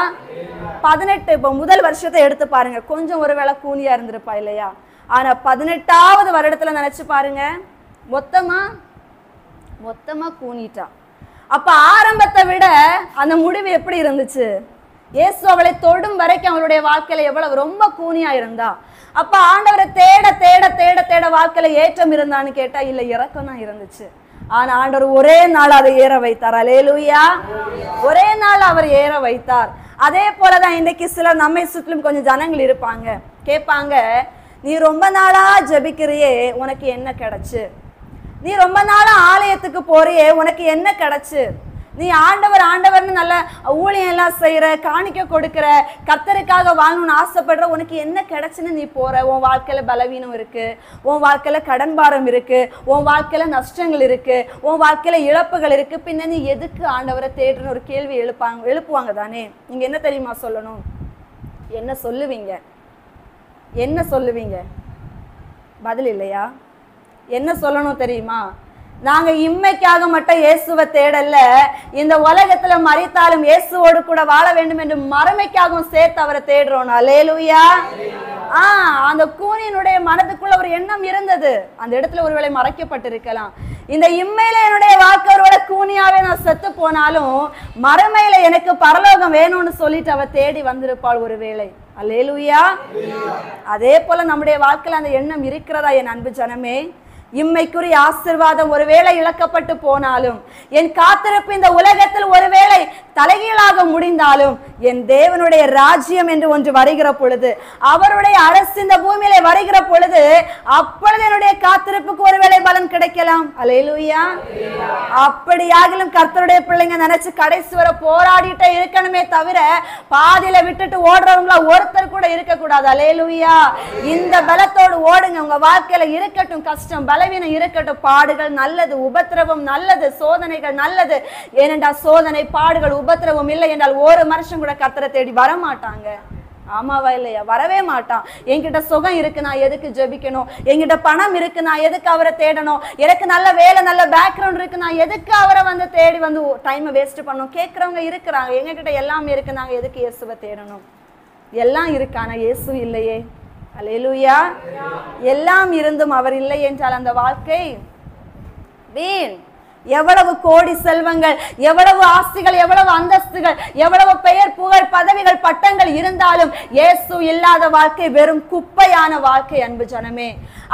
18 இப்போ முதல் வருஷத்தை எடுத்து பாருங்க, கொஞ்சம் ஒருவேளை கூனியா இருந்திருப்பா இல்லையா? ஆனா 18வது வருடத்துல நினைச்சு பாருங்க, மொத்தமா கூனிட்டா. அப்ப ஆரம்பத்தை விட அந்த முடிவு எப்படி இருந்துச்சு? இயேசு அவளை தொடும் வரைக்கும் அவளுடைய வாழ்க்கையில எவ்வளவு ரொம்ப கூனியா இருந்தா. அப்ப ஆண்டவரை தேட தேட தேட தேட வாழ்க்கையில ஏற்றம் இருந்தான்னு கேட்டா இல்ல, இறக்கம் தான் இருந்துச்சு. ஆனா ஆண்டவர் ஒரே நாள் அதை ஏற வைத்தார். அல்லேலூயா. ஒரே நாள் அவர் ஏற வைத்தார். அதே போலதான் இன்னைக்கு சிலர் நம்மை சுற்றிலும் கொஞ்சம் ஜனங்கள் இருப்பாங்க, கேட்பாங்க, நீ ரொம்ப நாளா ஜெபிக்கிறியே, உனக்கு என்ன கிடைச்சு? நீ ரொம்ப நாளா ஆலயத்துக்கு போறியே, உனக்கு என்ன கிடைச்சு? நீ ஆண்டவர் ஆண்டவர்னு நல்ல ஊழியம் எல்லாம் செய்யற, காணிக்க கொடுக்கிற, கர்த்தருக்காக வாழணும்னு ஆசைப்படுற, உனக்கு என்ன கிடைச்சுன்னு நீ போற? உன் வாழ்க்கையில பலவீனம் இருக்கு, உன் வாழ்க்கையில கடன் பாரம் இருக்கு, உன் வாழ்க்கையில நஷ்டங்கள் இருக்கு, உன் வாழ்க்கையில இழப்புகள் இருக்கு. பின்ன நீ எதுக்கு ஆண்டவரை தேடுன்னு ஒரு கேள்வி எழுப்புவாங்க தானே? நீங்க என்ன தெரியுமா சொல்லணும்? என்ன சொல்லுவீங்க? என்ன சொல்லுவீங்க? பதில் இல்லையா? என்ன சொல்லணும் தெரியுமா? நாங்க இம்மைக்காக மட்டும் இயேசுவை தேடல, இந்த உலகத்துல மரித்தாலும் இயேசுவோடு கூட வாழ வேண்டும் என்று மறுமைக்காகவும் சேர்த்து அவரை தேடுறோம். அல்லேலூயா. அந்த கூனியினுடைய மனதுக்குள்ள ஒரு எண்ணம் இருந்தது, அந்த இடத்துல ஒருவேளை மறைக்கப்பட்டிருக்கலாம். இந்த இம்மையில என்னுடைய வாழ்க்கை ஒருவேளை கூனியாவே நான் செத்து போனாலும் மறுமையில எனக்கு பரலோகம் வேணும்னு சொல்லிட்டு அவ தேடி வந்திருப்பாள் ஒருவேளை. அல்லேலூயா. அதே போல நம்முடைய வாழ்க்கையில அந்த எண்ணம் இருக்கிறதா என் அன்பு ஜனமே? இம்மைக்குரிய ஆசீர்வாதம் ஒருவேளை இழக்கப்பட்டு போனாலும், என் காத்திருப்பு இந்த உலகத்தில் ஒருவேளை தலைகீழாக முடிந்தாலும், என் தேவனுடைய ராஜ்யம் என்று ஒன்று வருகிற பொழுது, அவருடைய அரசு இந்த பூமியில வருகிற பொழுது, அப்பொழுது என்னுடைய காத்திருப்புக்கு ஒருவேளை பலன் கிடைக்கலாம். அல்லேலூயா. அப்படியாகிலும் கர்த்தருடைய பிள்ளைங்க நினைச்சு கடைசி வரை போராடிட்டே இருக்கணுமே தவிர பாதியில விட்டுட்டு ஓடுறவங்களா ஒருத்தர் கூட இருக்க கூடாது. அல்லேலூயா. இந்த பலத்தோடு ஓடுங்க. உங்க வாழ்க்கையில இருக்கட்டும் கஷ்டம், பலவீனம் இருக்கட்டும், பாடுகள் நல்லது, உபத்திரவம் நல்லது, சோதனைகள் நல்லது. ஏனென்றால் சோதனை, பாடுகள், உபத்திரவம் இல்லை என்றால் ஒரு மனுஷன் கூட கர்த்தரை தேடி வர மாட்டாங்க. ஆமாவா இல்லையா? வரவே மாட்டான். என்கிட்ட சுகம் இருக்கு, நான் எதுக்கு ஜெபிக்கணும்? என்கிட்ட பணம் இருக்கு, நான் எதுக்கு அவரை தேடணும்? எனக்கு நல்ல வேலை, நல்ல பேக்ரவுண்ட் இருக்கு, நான் எதுக்கு அவரை வந்து தேடி வந்து டைமை வேஸ்ட் பண்ணணும்? கேட்கறவங்க இருக்கிறாங்க. எங்ககிட்ட எல்லாமே இருக்கு, நாங்க எதுக்கு இயேசுவை தேடணும்? எல்லாம் இருக்கு, ஆனா இயேசு இல்லையே. அல்லேலூயா. எல்லாம் இருந்தும் அவர் இல்லை என்றால் அந்த வாழ்க்கை வீண். எவ்வளவு கோடி செல்வங்கள், எவ்வளவு ஆஸ்திகள், எவ்வளவு அந்தஸ்துகள், எவ்வளவு பெயர், புகழ், பதவிகள், பட்டங்கள் இருந்தாலும் இயேசு இல்லாத வாழ்க்கை வெறும் குப்பையான வாழ்க்கை. அன்பு ஜனமே,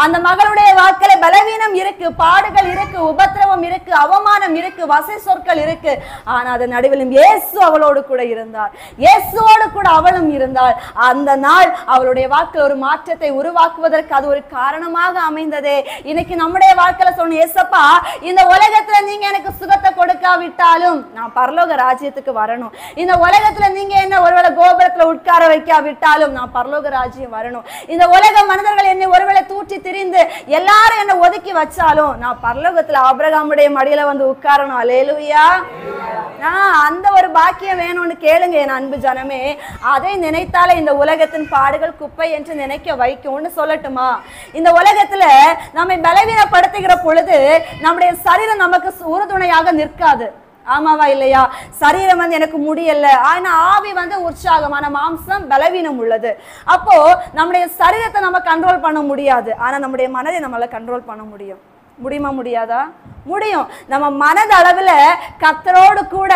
அந்த மகளுடைய வாழ்க்கையில பலவீனம் இருக்கு, பாடுகள் இருக்கு, உபத்திரவம் இருக்கு, அவமானம் இருக்கு, வசை சொற்கள் இருக்கு. ஆனா அது நடுவிலும் இயேசு அவளோடு கூட இருந்தார். இயேசுவோடு கூட அவளும் இருந்தாள். அந்த நாள் அவளுடைய வாழ்க்கையில் ஒரு மாற்றத்தை உருவாக்குவதற்கு அது ஒரு காரணமாக அமைந்ததே. இன்னைக்கு நம்முடைய வாழ்க்கையில சொன்ன ஏசப்பா, இந்த உலகத்துல நீங்க எனக்கு சுகத்தை கொடுக்காவிட்டாலும் நான் பரலோக ராஜ்யத்துக்கு வரணும். இந்த உலகத்துல நீங்க என்ன ஒருவேளை கோபுரத்துல உட்கார வைக்காவிட்டாலும் நான் பரலோக ராஜ்யம் வரணும். இந்த உலக மனிதர்கள் என்னை ஒருவேளை தூற்றி திரிந்து எல்லாரும் என்ன ஒதுக்கி வச்சாலும் நான் பரலோகத்துல ஆபிரகாமுடைய மடியில வந்து உட்காரணும். அல்லேலூயா. அந்த ஒரு பாக்கியம் வேணும்னு கேளுங்க என் அன்பு ஜனமே. அதை நினைத்தாலே இந்த உலகத்தின் பாடுகள் குப்பை என்று நினைக்க வைக்கும்னு சொல்லட்டுமா? இந்த உலகத்துல நம்மை பலவீனப்படுத்துகிற பொழுது நம்முடைய சரீரம் நமக்கு உறுதுணையாக நிற்காது. ஆமாவா இல்லையா? சரீரம் வந்து எனக்கு முடியல, ஆனா ஆவி வந்து உற்சாகமான, மாம்சம் பலவீனம் உள்ளது. அப்போ நம்முடைய சரீரத்தை நம்ம கண்ட்ரோல் பண்ண முடியாது, ஆனா நம்முடைய மனதை நம்மளால கண்ட்ரோல் பண்ண முடியும். முடியுமா? முடியாதா? முடியும். நம்ம மனதளவுல கர்த்தரோடு கூட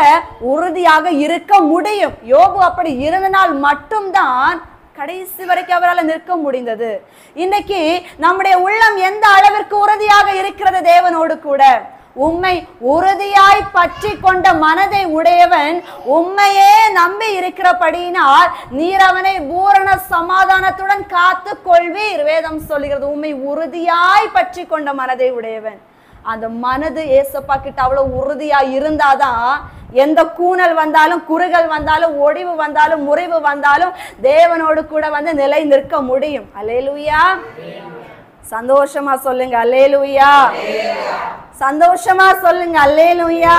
உறுதியாக இருக்க முடியும். யோபு அப்படி இருந்தனால் மட்டும்தான் கடைசி வரைக்கும் அவரால் நிற்க முடிந்தது. இன்னைக்கு நம்முடைய உள்ளம் எந்த அளவிற்கு உறுதியாக இருக்கிறது தேவனோடு கூட? உம்மை உறுதியாய் பற்றி கொண்ட மனதை உடையவன் உம்மையே நம்பி இருக்கிறபடியினால் நீர் அவனை பூரண சமாதானத்துடன் காத்து கொள்வீர். வேதம் சொல்லுகிறது, உம்மை உறுதியாய் பற்றி கொண்ட மனதை உடையவன். அந்த மனது ஏசப்பா கிட்ட அவ்வளவு உறுதியா இருந்தாதான் எந்த கூணல் வந்தாலும், குறுகள் வந்தாலும், ஒடிவு வந்தாலும், முறிவு வந்தாலும் தேவனோடு கூட வந்து நிலை நிற்க முடியும். அல்லேலூயா. சந்தோஷமா சொல்லுங்க அல்லேலூயா. சந்தோஷமா சொல்லுங்க அல்லேலூயா.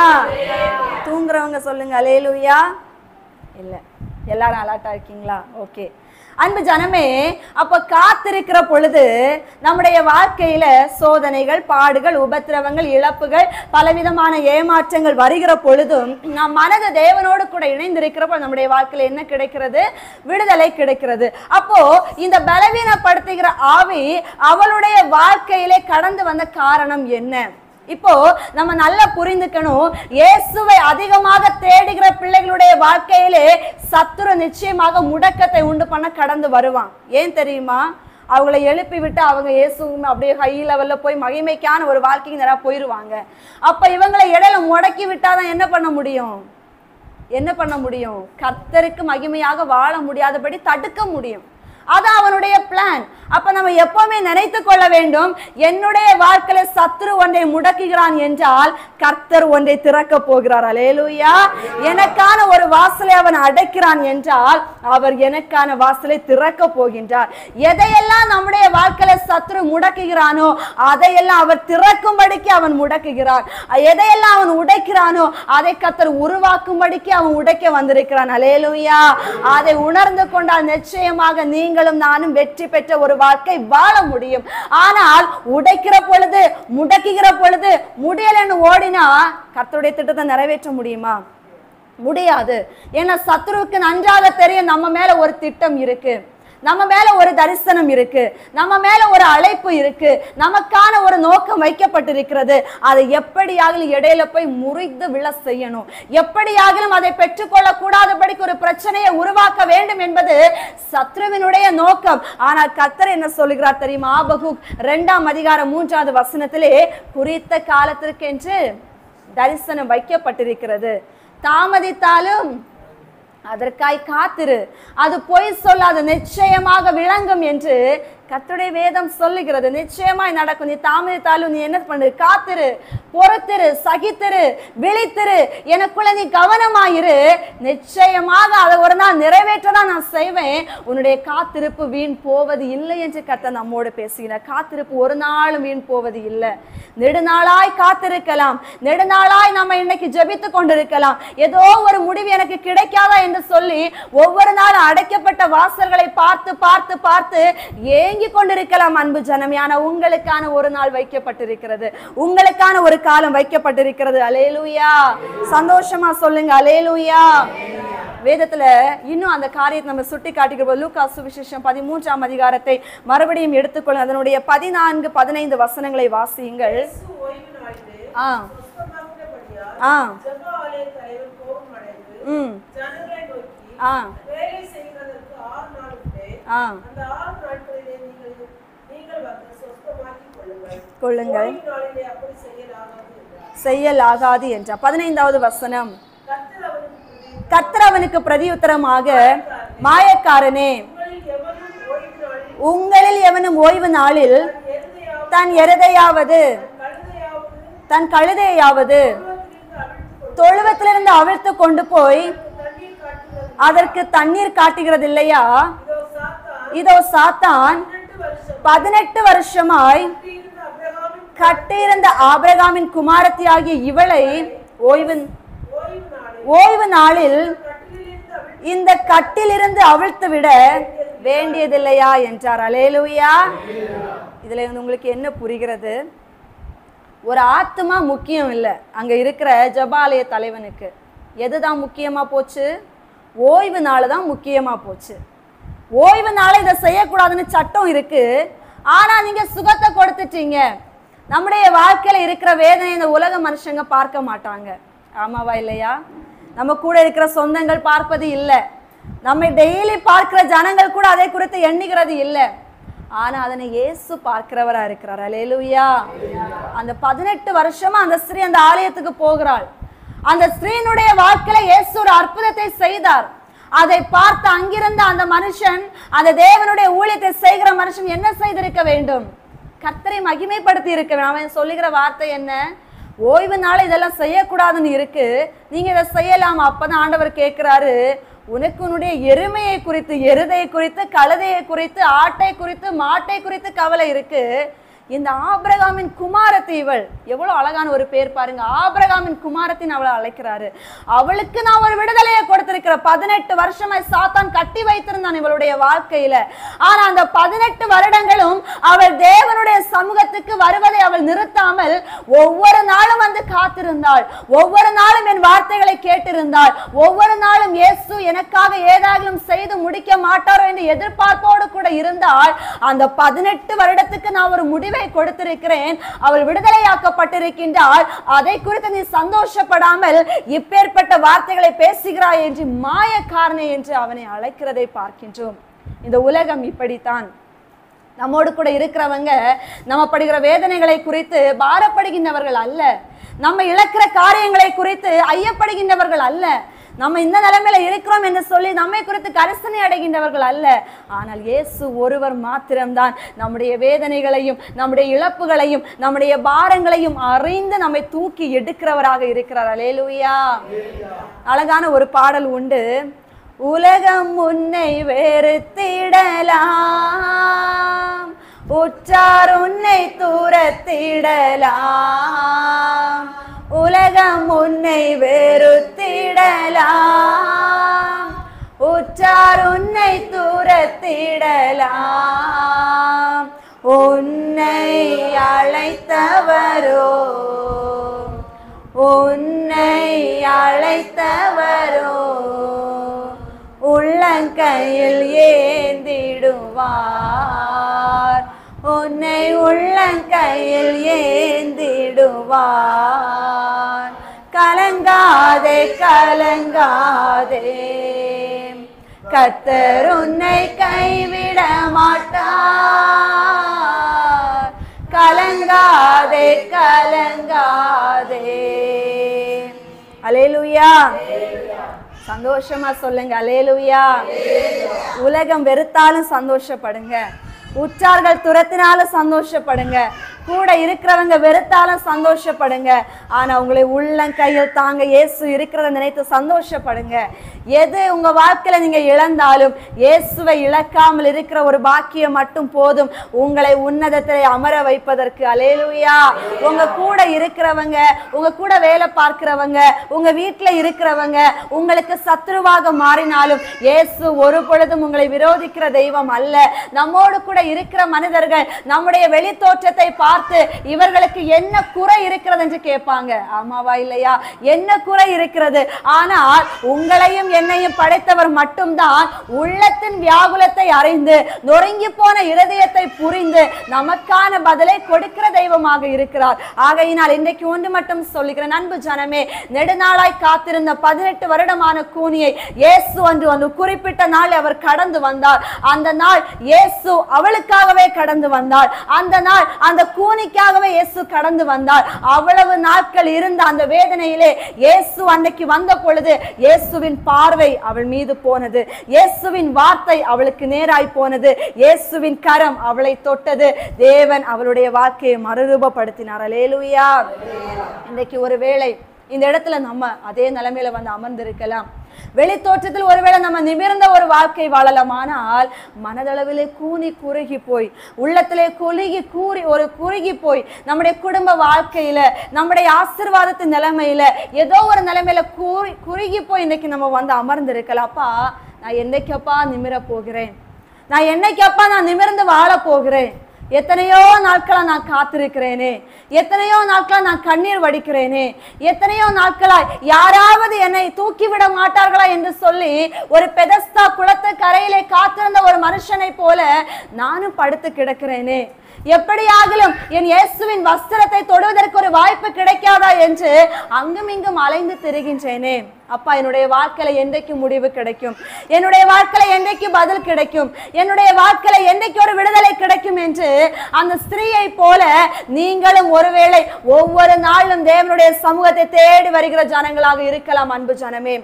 தூங்குறவங்க சொல்லுங்க அல்லேலூயா. இல்ல, எல்லாரும் அலர்ட்டா இருக்கீங்களா? ஓகே. அன்பு ஜனமே, அப்ப காத்திருக்கிற பொழுது நம்முடைய வாழ்க்கையில சோதனைகள், பாடுகள், உபத்திரவங்கள், இழப்புகள், பலவிதமான ஏமாற்றங்கள் வருகிற பொழுதும் நம் மனது தேவனோடு கூட இணைந்திருக்கிற பொழுது நம்முடைய வாழ்க்கையில என்ன கிடைக்கிறது? விடுதலை கிடைக்கிறது. அப்போ இந்த பலவீனப்படுத்துகிற ஆவி அவளுடைய வாழ்க்கையிலே கடந்து வந்த காரணம் என்ன? இப்போ நம்ம நல்லா புரிந்துக்கணும். இயேசுவை அதிகமாக தேடுகிற பிள்ளைகளுடைய வாழ்க்கையிலே சத்துரு நிச்சயமாக முடக்கத்தை உண்டு பண்ண கடந்து வருவான். ஏன் தெரியுமா? அவங்களை எழுப்பி விட்டு அவங்க இயேசுவும் அப்படியே ஹை லெவல்ல போய் மகிமைக்கான ஒரு வாழ்க்கைக்கு நேரா போயிடுவாங்க. அப்ப இவங்களை இடையில முடக்கி விட்டாதான் என்ன பண்ண முடியும்? என்ன பண்ண முடியும்? கர்த்தருக்கு மகிமையாக வாழ முடியாதபடி தடுக்க முடியும். அது அவனுடைய பிளான். அப்ப நம்ம எப்பவுமே நினைத்து கொள்ள வேண்டும், என்னுடைய வாழ்க்கையில சத்துரு ஒன்றை முடக்குகிறான் என்றால் கர்த்தர் ஒன்றை திறக்க போகிறார். அல்லேலூயா. எனக்கான ஒரு வாசலை அவன் அடைக்கிறான் என்றால் அவர் எனக்கான வாசலை திறக்க போகின்றார். எதையெல்லாம் நம்முடைய வாழ்க்கையில சத்துரு முடக்குகிறானோ அதையெல்லாம் அவர் திறக்கும்படிக்கு அவன் முடக்குகிறார். எதையெல்லாம் அவன் உடைக்கிறானோ அதை கர்த்தர் உருவாக்கும்படிக்கு அவன் உடைக்க வந்திருக்கிறான். அல்லேலூயா. அதை உணர்ந்து கொண்டால் நிச்சயமாக நீங்களும் நானும் வெற்றி பெற்ற ஒரு வாழ்க்கை வாழ முடியும். ஆனால் உடைக்கிற பொழுது, முடக்குகிற பொழுது முடியலன்னு ஓடினா கர்த்தருடைய திட்டத்தை நிறைவேற்ற முடியுமா? முடியாது. ஏன்னா சத்துருவுக்கு நன்றாக தெரியும் நம்ம மேல ஒரு திட்டம் இருக்கு, நம்ம மேல ஒரு தரிசனம் இருக்கு, நம்ம மேல ஒரு அழைப்பு இருக்கு, நமக்கான ஒரு நோக்கம் வைக்கப்பட்டிருக்கிறது. அதை எப்படியாகிலும் இடையில போய் முறிந்து விழ செய்யணும், எப்படியாகிலும் அதை பெற்றுக்கொள்ள கூடாதபடிக்கு ஒரு பிரச்சனையை உருவாக்க வேண்டும் என்பது சத்ருவினுடைய நோக்கம். ஆனால் கர்த்தர் என்ன சொல்லுகிறார் தெரியுமா? ஆபகுக் 2:3 குறித்த காலத்திற்கு என்று தரிசனம் வைக்கப்பட்டிருக்கிறது, தாமதித்தாலும் அதற்காய் காத்திரு, அது பொய் சொல்லாது நிச்சயமாக விளங்கும் என்று கர்த்தருடைய வேதம் சொல்லுகிறது நிச்சயமாய் நடக்கும். நீ தாமதித்தாலும் நீ என்ன பண்ணு, காத்திரு, பொறுத்திரு, சகித்திரு, விழித்திரு, எனக்குள்ள நீ கவனமாயிரு, நிச்சயமாக அதை ஒரு நாள் நிறைவேற்றதான் நான் செய்வேன். உன்னுடைய காத்திருப்பு வீண் போவது இல்லை என்று கர்த்தர் நம்மோடு பேசுகிறார். காத்திருப்பு ஒரு நாளும் வீண் போவது இல்லை. நெடுநாளாய் காத்திருக்கலாம், நெடுநாளாய் நம்ம இன்னைக்கு ஜெபித்து கொண்டிருக்கலாம், ஏதோ ஒரு முடிவு எனக்கு கிடைக்காதா என்று சொல்லி ஒவ்வொரு நாளும் அடைக்கப்பட்ட வாசல்களை பார்த்து பார்த்து பார்த்து ஏங்கி கொண்டிருக்கலாம். அன்பு ஜனமே, ஆனா உங்களுக்கான ஒரு நாள் வைக்கப்பட்டிருக்கிறது, உங்களுக்கான ஒரு காலம் வைக்கப்பட்டிருக்கிறது. அல்லேலூயா. சந்தோஷமா சொல்லுங்க அல்லேலூயா. வேதத்துல இன்னும் அந்த காரியத்தை நம்ம சுட்டி காட்டுகிற லூக்கா சுவிசேஷம் 13ஆம் அதிகாரத்தை மறுபடியும் எடுத்துக்கொள்ளுங்க. அதனுடைய 14-15 வசனங்களை வாசியுங்கள். கொள்ளுங்கள், செய்யலாகாது என்றார். 15வது வசனம், கர்த்தர் அவனுக்கு பிரதியுத்தரமாக, மாயக்காரனே, உங்களில் எவனும் ஓய்வு நாளில் தன் எருதையாவது தன் கழுதையாவது தொழுவத்திலிருந்து அவிழ்த்து கொண்டு போய் அதற்கு தண்ணீர் காட்டுகிறது இல்லையா? இதோ சாத்தான் 18 வருஷமாய் கட்டியிருந்த ஆபிரகாமின் குமாரத்தியாகிய இவளை ஓய்வு நாளில் இந்த கட்டிலிருந்து அவிழ்த்து விட வேண்டியதில்லையா என்றார். அல்லேலூயா. இதுல உங்களுக்கு என்ன புரிகிறது? ஒரு ஆத்மா முக்கியம் இல்லை. அங்க இருக்கிற ஜெபாலய தலைவனுக்கு எதுதான் முக்கியமா போச்சு? ஓய்வு நாள் தான் முக்கியமா போச்சு. ஓய்வு நாள் இதை செய்யக்கூடாதுன்னு சட்டம் இருக்கு. ஆனா நீங்க சுகத்தை கொடுத்துட்டீங்க. நம்முடைய வாழ்க்கையில இருக்கிற வேதனை இந்த உலக மனுஷங்க பார்க்க மாட்டாங்க. ஆமாவா இல்லையா? நம்ம கூட இருக்கிற சொந்தங்கள் பார்ப்பது இல்லை. நம்ம டெய்லி பார்க்கிற ஜனங்கள் கூட அதை குறித்து எண்ணுகிறது இல்லை. ஆனா அதனை இயேசு பார்க்கிறவரா இருக்கிறார். அல்லேலூயா. அந்த 18 வருஷமா அந்த ஸ்திரீ அந்த ஆலயத்துக்கு போகிறாள். அந்த ஸ்திரீனுடைய வாழ்க்கையில இயேசு ஒரு அற்புதத்தை செய்தார். அதை பார்த்து அங்கிருந்த அந்த மனுஷன், அந்த தேவனுடைய ஊழியத்தை செய்கிற மனுஷன் என்ன செய்திருக்க வேண்டும்? கர்த்தரை மகிமைப்படுத்தி இருக்க வேண்டும். அவன் சொல்லுகிற வார்த்தை என்ன? ஓய்வு நாள் இதெல்லாம் செய்யக்கூடாதுன்னு இருக்கு, நீங்க இதை செய்யலாமா? அப்பதான் ஆண்டவர் கேட்கிறாரு, உனக்கு உன்னுடைய எருமையை குறித்து, எருதையை குறித்து, கழுதையை குறித்து, ஆட்டை குறித்து, மாட்டை குறித்து கவலை இருக்கு. இந்த ஆபிரகாமின் குமாரத்தி, இவள் எவ்வளவு அழகான ஒரு பேர் பாருங்க. ஆபிரகாமின் குமாரத்தின் அவளை அழைக்கிறாரு. அவளுக்கு நான் ஒரு விடுதலையை கொடுத்திருக்கிற. 18 வருஷமாய் சாத்தான் கட்டி வைத்திருந்தான் இவளுடைய வாழ்க்கையில. ஆனா அந்த 18 வருடங்களும் அவள் தேவனுடைய சமூகத்துக்கு வருவதை அவள் நிறுத்தாமல் ஒவ்வொரு நாளும் வந்து காத்திருந்தாள். ஒவ்வொரு நாளும் என் வார்த்தைகளை கேட்டிருந்தாள். ஒவ்வொரு நாளும் இயேசு எனக்காக ஏதாகிலும் செய்து முடிக்க மாட்டாரோ என்று எதிர்பார்ப்போடு கூட இருந்தால். அந்த 18 வருடத்துக்கு நான் ஒரு முடிவு கொடுத்திருக்கிறேன். அவள் விடுதலையாக்கப்பட்டிருக்கின்றாள். அதை குறித்து நீ சந்தோஷப்படாமல் இப்பேற்பட்ட வார்த்தைகளை பேசுகிறாய் என்று மாயக்காரனே என்று அவனை அழைக்கிறதை பார்க்கின்றோம். இந்த உலகம் இப்படித்தான். நம்மோடு கூட இருக்கிறவங்க நம்ம படுகிற வேதனைகளை குறித்து பாரப்படுகின்றவர்கள் அல்ல. நம்ம இழக்கிற காரியங்களை குறித்து ஐயப்படுகின்றவர்கள் அல்ல. நம்ம இந்த நிலைமையில இருக்கிறோம் என்று சொல்லி நம்மை குறித்து கரிசனை அடைகின்றவர்கள் அல்ல. ஆனால் இயேசு ஒருவர் மாத்திரம்தான் நம்முடைய வேதனைகளையும் நம்முடைய இழப்புகளையும் நம்முடைய பாரங்களையும் அறிந்து நம்மை தூக்கி எடுக்கிறவராக இருக்கிறார். அல்லேலூயா. அழகான ஒரு பாடல் உண்டு. உலகம் உன்னை வெறுத்திடலாம், உற்றார் உன்னை தூரத்திடலாம், உலகம் உன்னை வெறுத்திடலாம், உற்றார் உன்னை தூரத்திடலாம், உன்னை அழைத்தவரோ, உன்னை அழைத்தவரோ உள்ளங்கையில் ஏந்திடுவார், உன்னை உள்ளங்கையில் ஏந்திடுவார். கலங்காதே கலங்காதே, கர்த்தர் உன்னை கைவிட மாட்டார். கலங்காதே கலங்காதே. அல்லேலூயா. சந்தோஷமா சொல்லுங்க அல்லேலூயா. உலகம் வெறுத்தாலும் சந்தோஷப்படுங்க. உற்றார்கள் துரத்தினாலும் சந்தோஷப்படுங்க, கூட இருக்கிறவங்க வெறுத்தாலும் சந்தோஷப்படுங்க. ஆனா உங்களை உள்ளங்கையில் தாங்க இயேசு இருக்கிறத நினைத்து சந்தோஷப்படுங்க. எது உங்க வாழ்க்கையில நீங்க இழந்தாலும் இயேசுவை இழக்காமல் இருக்கிற ஒரு பாக்கியம் மட்டும் போதும் உங்களை உன்னதத்தில் அமர வைப்பதற்கு. அல்லேலூயா. உங்க கூட இருக்கிறவங்க, உங்க கூட வேலை பார்க்கிறவங்க, உங்க வீட்டுல இருக்கிறவங்க உங்களுக்கு சத்ருவாக மாறினாலும் இயேசு ஒரு பொழுதும் உங்களை விரோதிக்கிற தெய்வம் அல்ல. நம்மோடு கூட இருக்கிற மனிதர்கள் நம்முடைய வெளி தோற்றத்தை பார்த்து இவர்களுக்கு என்ன குறை இருக்கிறது என்று கேட்பாங்க. ஆமாவா இல்லையா? என்ன குறை இருக்கிறது? ஆனால் உங்களையும் என்னையும் படைத்தவர் மட்டும்தான் உள்ளத்தின் வியாகுலத்தை அறிந்து நொறுங்கி போன இருதயத்தை புரிந்து நமக்கான பதிலை கொடுக்கிற தெய்வமாக இருக்கிறார். ஆகையினால் இன்றைக்கு ஒன்று மட்டும் சொல்லுகிறேன், அன்பு ஜனமே, நெடுநாளாய் காத்திருந்த 18 வருடமான கூனியை இயேசு அன்று குறிப்பிட்ட நாள் அவர் கடந்து வந்தார். அந்த நாள் இயேசு அவளுக்காகவே கடந்து வந்தார். அந்த நாள் அந்த கூனிக்காகவே இயேசு கடந்து வந்தார். அவ்வளவு நாட்கள் இருந்த அந்த வேதனையிலே இயேசு அன்னைக்கு வந்த பொழுது இயேசுவின் பார்வை அவள் மீது போனது, இயேசுவின் வார்த்தை அவளுக்கு நேராய் போனது, இயேசுவின் கரம் அவளை தொட்டது. தேவன் அவளுடைய வாழ்க்கையை மறுரூபப்படுத்தினார். அல்லேலூயா. இன்னைக்கு ஒருவேளை இந்த இடத்துல நம்ம அதே நிலைமையில வந்து அமர்ந்திருக்கலாம். வெளி தோற்றத்தில் ஒருவேளை நம்ம நிமிர்ந்த ஒரு வாழ்க்கை வாழலாம். ஆனால் மனதளவிலே கூனி குறுகி போய், உள்ளத்திலே குறுகி போய், நம்முடைய குடும்ப வாழ்க்கையில, நம்முடைய ஆசீர்வாதத்தின் நிலைமையில, ஏதோ ஒரு நிலைமையில குறுகி போய் இன்னைக்கு நம்ம வந்து அமர்ந்திருக்கலாம். அப்பா, நான் என்னைக்கப்பா நிமிர போகிறேன்? நான் என்னைக்கப்பா நான் நிமிர்ந்து வாழ போகிறேன்? எத்தனையோ நாட்களா நான் காத்திருக்கிறேனே, எத்தனையோ நாட்களா நான் கண்ணீர் வடிக்கிறேனே, எத்தனையோ நாட்களாய் யாராவது என்னை தூக்கிவிட மாட்டார்களா என்று சொல்லி ஒரு பெதஸ்தா குளத்து கரையிலே காத்திருந்த ஒரு மனுஷனை போல நானும் படுத்து கிடக்கிறேனே. எப்படியாகிலும் என் இயேசுவின் வஸ்திரத்தை தொடுவதற்கு ஒரு வாய்ப்பு கிடைக்காதா என்று அங்கும் இங்கும் அலைந்து திரிகின்றேனே. அப்பா, என்னுடைய வாழ்க்கையில என்றைக்கு முடிவு கிடைக்கும்? என்னுடைய வாழ்க்கையில என்றைக்கு பதில் கிடைக்கும்? என்னுடைய வாழ்க்கையில என்றைக்கு ஒரு விடுதலை கிடைக்கும் என்று அந்த ஸ்திரீயை போல நீங்களும் ஒருவேளை ஒவ்வொரு நாளும் தேவனுடைய சமூகத்தை தேடி வருகிற ஜனங்களாக இருக்கலாம். அன்பு ஜனமே,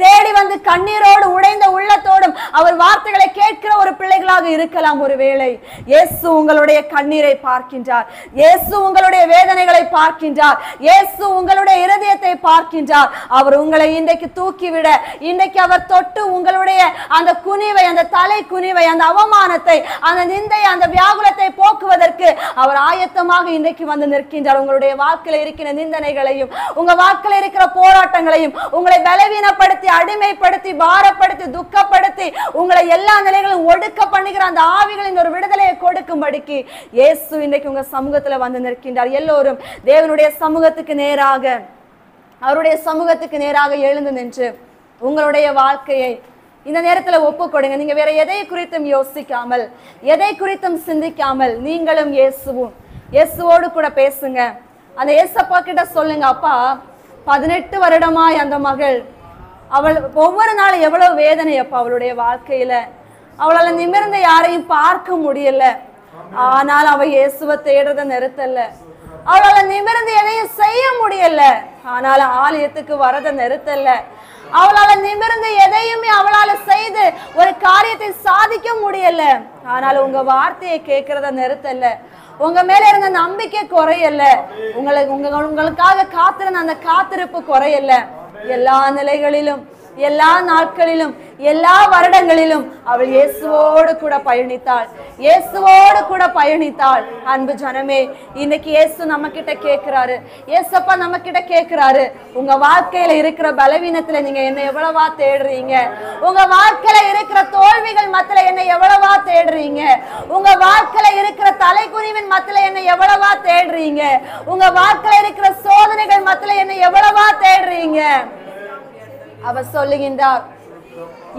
தேடி வந்து கண்ணீரோடு உடைந்த உள்ளத்தோடும் அவர் வார்த்தைகளை கேட்கிற ஒரு பிள்ளைகளாக இருக்கலாம். ஒருவேளை இயேசு உங்களுடைய கண்ணீரை பார்க்கின்றார், இயேசு உங்களுடைய வேதனைகளை பார்க்கின்றார், இயேசு உங்களுடைய இருதயத்தை பார்க்கின்றார். அவர் உங்களை இன்றைக்கு தூக்கிவிட, இன்றைக்கு அவர் தொட்டு உங்களுடைய அந்த குனிவை, அந்த தலை குனிவை, அந்த அவமானத்தை, அந்த நிந்தை, அந்த வியாகுலத்தை போக்குவதற்கு அவர் ஆயத்தமாக இன்றைக்கு வந்து நிற்கின்றார். உங்களுடைய வாழ்க்கையில இருக்கிற நிந்தனைகளையும், உங்க வாழ்க்கையில இருக்கிற போராட்டங்களையும், உங்களை பலவீனப்படுத்தி, அடிமைப்படுத்தி, பாரப்படுத்தி, துக்கப்படுத்தி, உங்களை எல்லா நிலைகளும் ஒடுக்க பண்ணுகிற அந்த ஆவிகளின் ஒரு விடுதலையை கொடுக்கும்படிக்கு இயேசு இன்றைக்கு உங்க சமூகத்துல வந்து நிற்கின்றார். எல்லோரும் தேவனுடைய சமூகத்துக்கு நேராக, அவருடைய சமூகத்துக்கு நேராக எழுந்து நின்று உங்களுடைய வாழ்க்கையை இந்த நேரத்துல ஒப்பு கொடுங்க. நீங்க வேற எதை குறித்தும் யோசிக்காமல், எதை குறித்தும் சிந்திக்காமல் நீங்களும் இயேசுவோடு கூட பேசுங்க. அந்த இயேசப்பா கிட்ட சொல்லுங்க, அப்பா, 18 வருடமாய் அந்த மகள், அவள் ஒவ்வொரு நாளும் எவ்வளவு வேதனை அப்பா அவளுடைய வாழ்க்கையில. அவளால் நிமிர்ந்து யாரையும் பார்க்க முடியல. ஆனால் அவ இயேசுவை தேடுறத நிறுத்தல. அவளால் நிமிர்ந்து எதையும் செய்ய முடியல. ஆனால் ஆலயத்துக்கு வரத நிறுத்தல. அவளால் நிமிர்ந்து எதையுமே அவளால் செய்து ஒரு காரியத்தை சாதிக்க முடியல. ஆனால் உங்க வார்த்தையை கேட்கறத நிறுத்தல. உங்க மேல இருந்த நம்பிக்கை குறையல. உங்களுக்காக காத்திருந்த அந்த காத்திருப்பு குறையல. எல்லா நிலைகளிலும், எல்லா நாட்களிலும், எல்லா வருடங்களிலும் அவள் இயேசுவோடு கூட பயணித்தாள், இயேசுவோடு கூட பயணித்தாள். அன்பு ஜனமே, இன்னைக்கு இயேசு நம்ம கிட்ட கேட்கிறாரு, இயேசப்பா நம்ம கிட்ட கேட்கிறாரு, உங்க வாழ்க்கையில இருக்கிற பலவீனத்துல நீங்க என்ன எவ்வளவா தேடுறீங்க? உங்க வாழ்க்கையில இருக்கிற தோல்விகள் மத்தியில என்ன எவ்வளவா தேடுறீங்க? உங்க வாழ்க்கையில இருக்கிற தலைக்குனிவின் மத்தியில என்ன எவ்வளவா தேடுறீங்க? உங்க வாழ்க்கையில இருக்கிற சோதனைகள் மத்தியில என்ன எவ்வளவா தேடுறீங்க? அவர் சொல்லுகின்றார்,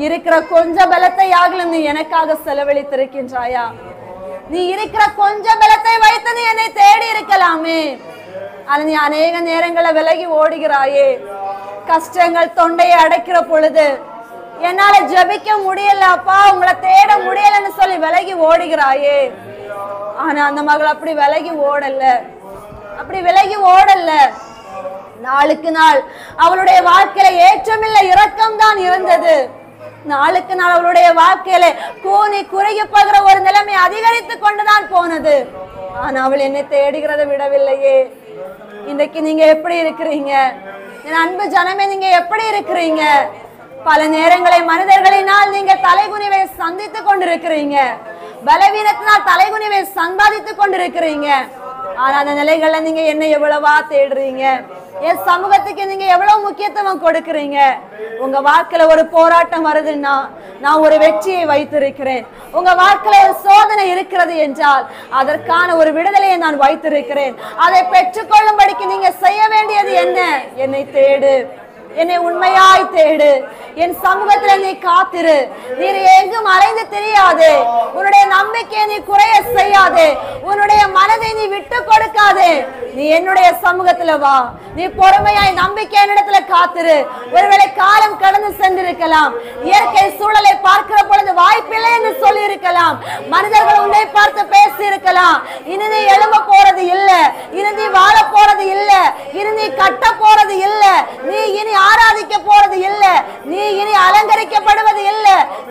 இருக்கிற கொஞ்ச பலத்தை ஆகலும் நீ எனக்காக செலவழித்திருக்கின்றாயா? நீ இருக்கிற கொஞ்ச பலத்தை வைத்து நீ என்னை தேடி இருக்கலாமே. ஆனா நீ அநேக நேரங்களை விலகி ஓடுகிறாயே. கஷ்டங்கள் தொண்டையை அடைக்கிற பொழுது என்னால ஜெபிக்க முடியல அப்பா, உங்களை தேட முடியலன்னு சொல்லி விலகி ஓடுகிறாயே. ஆனா அந்த மகள் அப்படி விலகி ஓடல, அப்படி விலகி ஓடல. நாளுக்கு நாள் அவளுடைய வாழ்க்கையில ஏற்றமில்லை, இரக்கம் தான் இருந்தது. நாளுக்கு நாள் அவளுடைய வாழ்க்கையில கூனி குறுகி போகிற ஒரு நிலைமை அதிகரித்து கொண்டுதான் போனது. ஆனா அவள் என்னை தேடுகிறத விடவில்லையே. இன்றைக்கு நீங்க எப்படி இருக்கிறீங்க என் அன்பு ஜனமே? நீங்க எப்படி இருக்கிறீங்க? பல நேரங்களை மனிதர்களினால் நீங்க தலைகுனிவை சந்தித்து கொண்டிருக்கிறீங்க, பலவீனத்தினால் தலைகுனிவை சம்பாதித்து கொண்டிருக்கிறீங்க. ஆனா அந்த நிலைகள்ல நீங்க என்ன எவ்வளவா தேடுறீங்க? என் சமூகத்துக்கு நீங்க எவ்வளவு முக்கியத்துவம் கொடுக்கிறீங்க? உங்க வாழ்க்கையில ஒரு போராட்டம் வருதுன்னா நான் ஒரு வெற்றியை வைத்திருக்கிறேன். உங்க வாழ்க்கையில ஒரு சோதனை இருக்கிறது என்றால் அதற்கான ஒரு விடுதலையை நான் வைத்திருக்கிறேன். அதை பெற்றுக்கொள்ளும்படிக்கு நீங்க செய்ய வேண்டியது என்ன? என்னை தேடு, என்னை உண்மையாய் தேடு, என் சமூகத்துல நீ காத்திரு. நீ எங்கும் அலைந்து தெரியாது. உன்னுடைய நம்பிக்கையை நீ குறைய செய்யாது. உன்னுடைய மனதை நீ விட்டு கொடுக்காது. நீ என்னுடைய சமூகத்துல வா. நீ பொறுமையாய் நம்பிக்கை என்னிடத்துல காத்திரு. ஒருவேளை காலம் கடந்து சென்றிருக்கலாம். இயற்கை சூழலை பார்க்கிற பொழுது வாய்ப்பில்லை என்று சொல்லி இருக்கலாம். மனிதர்கள் உன்னை பார்த்து பேசி இருக்கலாம். இனி நீ எழும்ப போறது இல்ல, இனி நீ வாழ போறது இல்ல, இனி நீ கட்ட போறது இல்ல, நீ இனி ஆராதிக்க போறது இல்ல, நீ இனி அலங்கரிக்கப்படுவது இல்ல,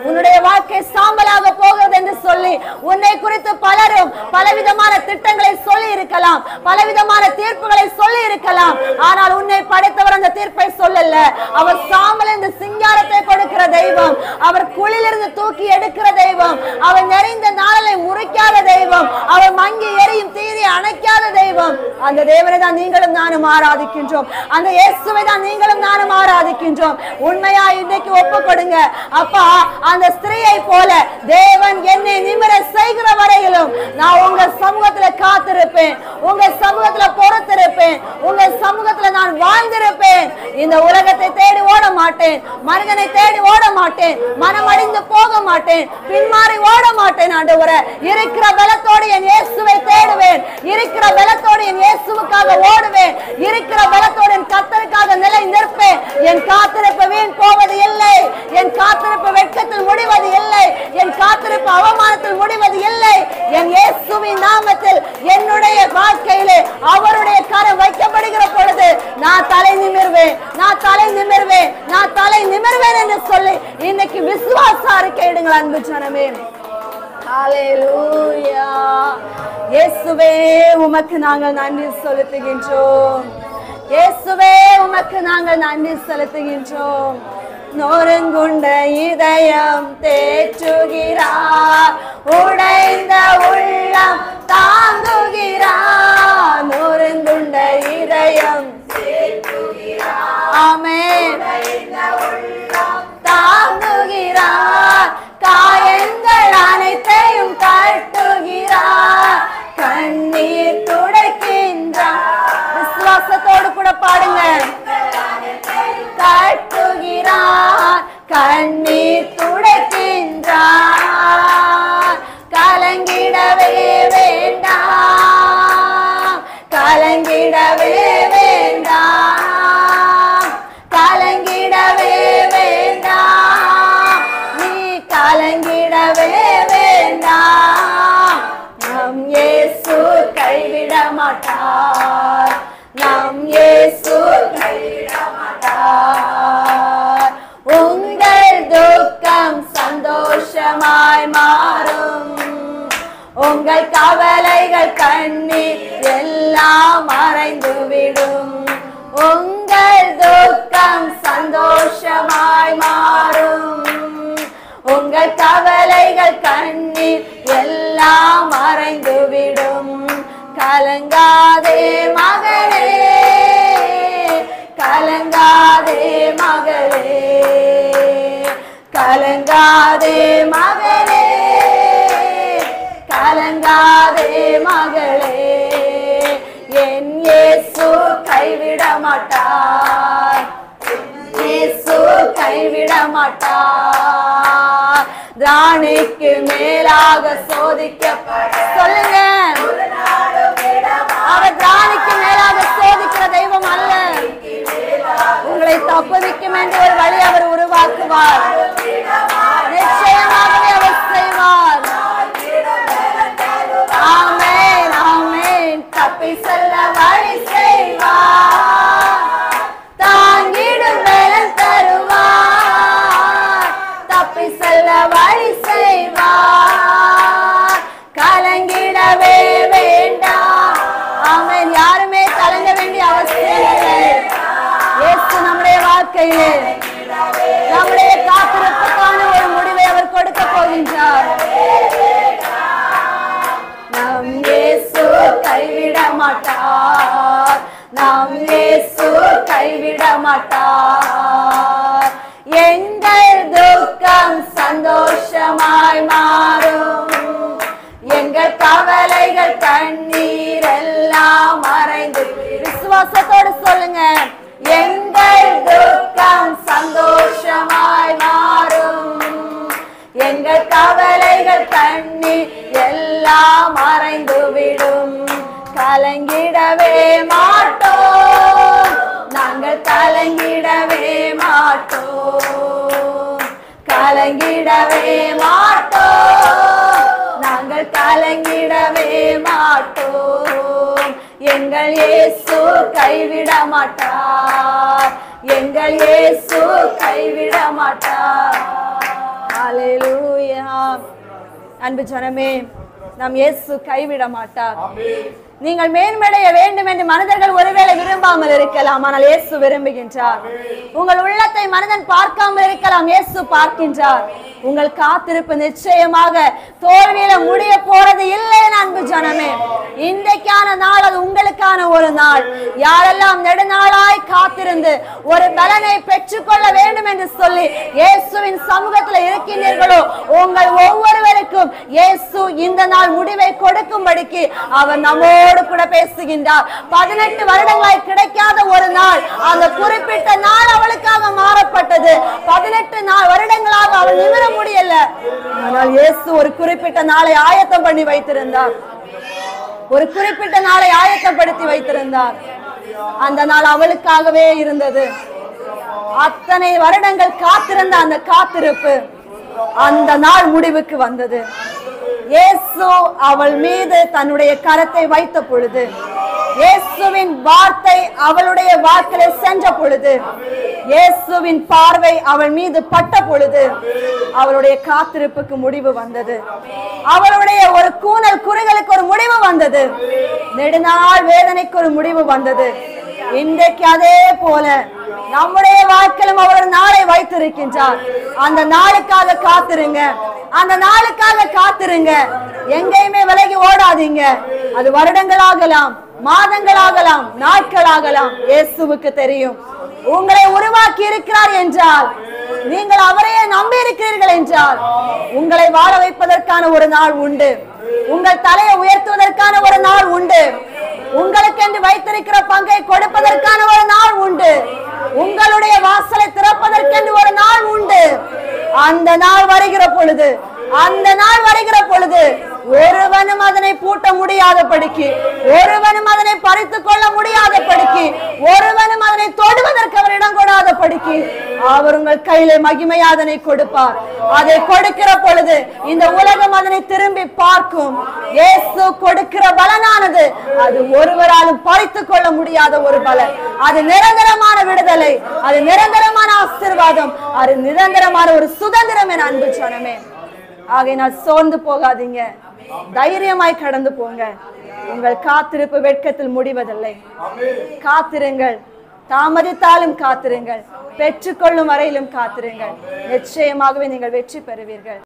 உன்னுடைய வாழ்க்கை சாம்பலாக போகிறது என்று சொல்லி உன்னை குறித்து பலரும் பலவிதமான திட்டங்களை சொல்லி இருக்கலாம், பலவிதமான தீர்ப்புகளை சொல்லி இருக்கலாம். ஆனால் உன்னை படைத்தவர் அந்த தீர்ப்பை சொல்லல. அவர் சாம்பல் என்று சிங்காரத்தை கொடுக்கிற தெய்வம், அவர் குளிலிருந்து தூக்கி எடுக்கிற தெய்வம், அவர் நிறைந்த நாளை முறிக்காத தெய்வம், அவர் மங்கி எரியும் தீரை அணைக்காத தெய்வம். அந்த தேவனை தான் நீங்களும் நானும் ஆராதிக்கின்றோம். அந்த இயேசுவை தான் நீங்களும் நானும் ஆராதிக்கின்றோம். உண்மையா இன்னைக்கு ஒப்பு கொடுங்க. அப்பா, அந்த ஸ்திரீயை போல தேவன் என்னை நிமிர செய்கிற வரையிலும் நான் உங்க சமூகத்துல காத்திருப்பேன், உங்க சமூகத்துல பொறுத்திருப்பேன், உங்க சமூகத்துல நான் வாழ்ந்திருப்பேன். இந்த உலகத்தை தேடி ஓட மாட்டேன், மனிதனை தேடி ஓட மாட்டேன், மனமடிந்து போக மாட்டேன், பின்மாறி ஓட மாட்டேன். ஆண்டவரே, இருக்கிற பலத்தோடு என் இயேசுவை தேடுவேன், இருக்கிற பலத்தோடு என் இயேசுவுக்காக ஓடுவேன், இருக்கிற பலத்தோடு என் கர்த்தருக்காக நிலை நிற்பேன். என் காத்திருப்பு வீண் போவது இல்லை, என் காத்திருப்பு வெட்கத்தில் முடிவது இல்லை, என் காத்திருப்பு அவமானத்தில் முடிவது இல்லை. என் இயேசுவின் நாமத்தில் என்னுடைய வாழ்க்கையிலே அவருடைய கரம் வைக்கப்படுகிற பொழுது நான் தலை நிமிர்வேன், நான் தலை நிமிர்வேன், நான் தலை நிமிர்வேன் என்று சொல்லி இன்னைக்கு விசுவாச அறிக்கையிடுங்கள் அன்பு ஜனமே. ஹல்லேலூயா. இயேசுவே உமக்கு நாங்கள் நன்றி செலுத்துகின்றோம். இயேசுவே உமக்கு நாங்கள் நன்றி செலுத்துகின்றோம். நொறுங்குண்ட இதயம் தேற்றுகிறார், உடைந்த உள்ளம் தாங்குகிறார். நொறுங்குண்ட இதயம் ஆமென் தாங்குகிறார், காயங்கள் அனைத்தையும் கட்டுகிறார், கண்ணீர் துடைக்கின்றார். விசுவாசத்தோடு கூட பாடுங்க. கட்டுகிறார், கண்ணீர் துடைக்கின்றார், கலங்கிடவே வேண்டாம், கலங்கிடவே வேண்டாம், கலங்கிடவே வேண்டாம், நீ கலங்கிடவே வேண்டாம். நம் இயேசு கைவிட மாட்டார், நம் இயேசு கைவிட மாட்டார். உங்கள் துக்கம் சந்தோஷமாய் மாறும், உங்கள் கவலைகள் கண்ணீர் எல்லாம் மறைந்துவிடும். உங்கள் துக்கம் சந்தோஷமாய் மாறும், உங்கள் கவலைகள் கண்ணீர் எல்லாம் மறைந்துவிடும். கலங்காதே மகளே, கலங்காதே மகளே, கலங்காதே மகளே, கலங்காதே மகளே. என் இயேசு கைவிட மாட்டார், இயேசு கைவிட மாட்டார். ராணிக்கு மேலாக சோதிக்கப்பட சொல்லுங்க. அவர் ராணிக்கு மேலாக சோதிக்கிற தெய்வம் அல்ல. உங்களை தப்புவிக்கும் என்று ஒரு வழி அவர் உருவாக்குவார். நிச்சயமாகவே அவர் செய்வார். ஆமென் ஆமென். தப்பி செல்ல வழி செய்வார், தாங்கிடும் பலன் தருவார். நம் இயேசு கைவிட மாட்டார். எங்கள் துக்கம் சந்தோஷமாய் மாறும், எங்கள் கவலைகள் கண்ணீர் எல்லாம் மறைந்து. விசுவாசத்தோடு சொல்லுங்க, எங்கள் துக்கம் சந்தோஷமாய் மாறும், எங்கள் கவலைகள் கண்ணீர் எல்லாம் மறைந்து விடும். கலங்கிடவே மாட்டோம், நாங்கள் கலங்கிடவே மாட்டோம், கலங்கிடவே மாட்டோம், நாங்கள் கலங்கிடவே மாட்டோம். எங்கள் இயேசு கைவிட மாட்டார், எங்கள் இயேசு கைவிட மாட்டார். ஹல்லேலூயா. அன்பு ஜனமே, நம் இயேசு கைவிட மாட்டார். நீங்கள் மேன்மடைய வேண்டும் என்று மனிதர்கள் ஒருவேளை விரும்பாமல் இருக்கலாம், ஆனால் இயேசு விரும்புகின்றார். உங்கள் உள்ளத்தை மனிதன் பார்க்காமல் இருக்கலாம், இயேசு பார்க்கின்றார். உங்கள் காத்திருப்பு நிச்சயமாக தோல்வியில முடிய போறது இல்லை. அன்பு ஜனமே, இன்றைக்கான நாள் அது உங்களுக்கான ஒரு நாள். யாரெல்லாம் நெடுநாளாய் காத்திருந்து ஒரு பலனை பெற்றுக்கொள்ள வேண்டும் என்று சொல்லி இயேசுவின் சமூகத்தில் இருக்கின்றீர்களோ, உங்கள் ஒவ்வொருவருக்கும் இயேசு இந்த நாள் முடிவை கொடுக்கும்படிக்கு அவர் நம்மோடு கூட பேசுகின்றார். 18 வருடங்களாய் கிடைக்காத ஒரு நாள், அந்த குறிப்பிட்ட நாள் அவளுக்காக மாறப்பட்டது. 18 வருடங்களாக அவள் நிமிர முடியல, ஆனால் இயேசு ஒரு குறிப்பிட்ட நாளை ஆயத்தம் பண்ணி வைத்திருந்தார், ஒரு குறிப்பிட்ட நாளை ஆயத்தப்படுத்தி வைத்திருந்தார். அந்த நாள் அவளுக்காகவே இருந்தது. அத்தனை வருடங்கள் காத்திருந்த அந்த காத்திருப்பு அந்த நாள் முடிவுக்கு வந்தது. இயேசு அவள் மீது தன்னுடைய கரத்தை வைத்த பொழுது, இயேசுவின் வார்த்தை அவளுடைய வாக்கிலே சென்ற பொழுது, இயேசுவின் பார்வை அவள் மீது பட்ட பொழுது அவளுடைய காத்திருப்புக்கு முடிவு வந்தது. அவளுடைய ஒரு கூனல் குறுகளுக்கு ஒரு முடிவு வந்தது. நெடுநாள் வேதனைக்கு ஒரு முடிவு வந்தது. இன்றைக்கு அதே போல நம்முடைய வாழ்க்கையிலும் அவர் நாளை வைத்திருக்கின்றார். அந்த நாளுக்காக காத்திருங்க, அந்த நாளுக்காக காத்திருங்க. எங்கேயுமே விலகி ஓடாதீங்க. அது வருடங்களாகலாம், மாதங்களாகலாம், நாட்களாகலாம். இயேசுவுக்கு தெரியும். உங்களை உருவாக்கி இருக்கிறார் என்றால், நீங்கள் அவரையே நம்பி இருக்கிறீர்கள் என்றால், உங்களை வாழ வைப்பதற்கான ஒரு நாள் உண்டு. உங்கள் தலையை உயர்த்துவதற்கான ஒரு நாள் உண்டு. உங்களுக்கென்று வைத்திருக்கிற பங்கை கொடுப்பதற்கான ஒரு நாள் உண்டு. உங்களுடைய வாசலை திறப்பதற்கென்று ஒரு நாள் உண்டு. அந்த நாள் வருகிற பொழுது, அந்த நாள் வருகிற பொழுது ஒருவனும் அதனை பூட்ட முடியாதபடிக்கு, ஒருவனும் அதனை பறித்துக் கொள்ள முடியாதபடிக்கு, ஒருவனும் அதனை தொடுவதற்கு அவர் இடம் கொடாதபடிக்கு அவர் உங்கள் கையிலே மகிமையாதனை கொடுப்பார். அதை கொடுக்கிற பொழுது இந்த உலகம் அதனை திரும்பி பார்க்கும். இயேசு கொடுக்கிற பலனானது அது ஒருவராலும் பறித்துக் கொள்ள முடியாத ஒரு பலன். அது நிரந்தரமான விடுதலை, அது நிரந்தரமான ஆசீர்வாதம், அது நிரந்தரமான ஒரு சுதந்திரம். என அன்பு ஜனமே, ஆகையினால் சோர்ந்து போகாதீங்க, தைரியமாய் கடந்து போங்க. உங்கள் காத்திருப்பு வெட்கத்தில் முடிவதில்லை. காத்திருங்கள், தாமதித்தாலும் காத்திருங்கள், பெற்றுக்கொள்ளும் வரையிலும் காத்திருங்கள். நிச்சயமாகவே நீங்கள் வெற்றி பெறுவீர்கள்.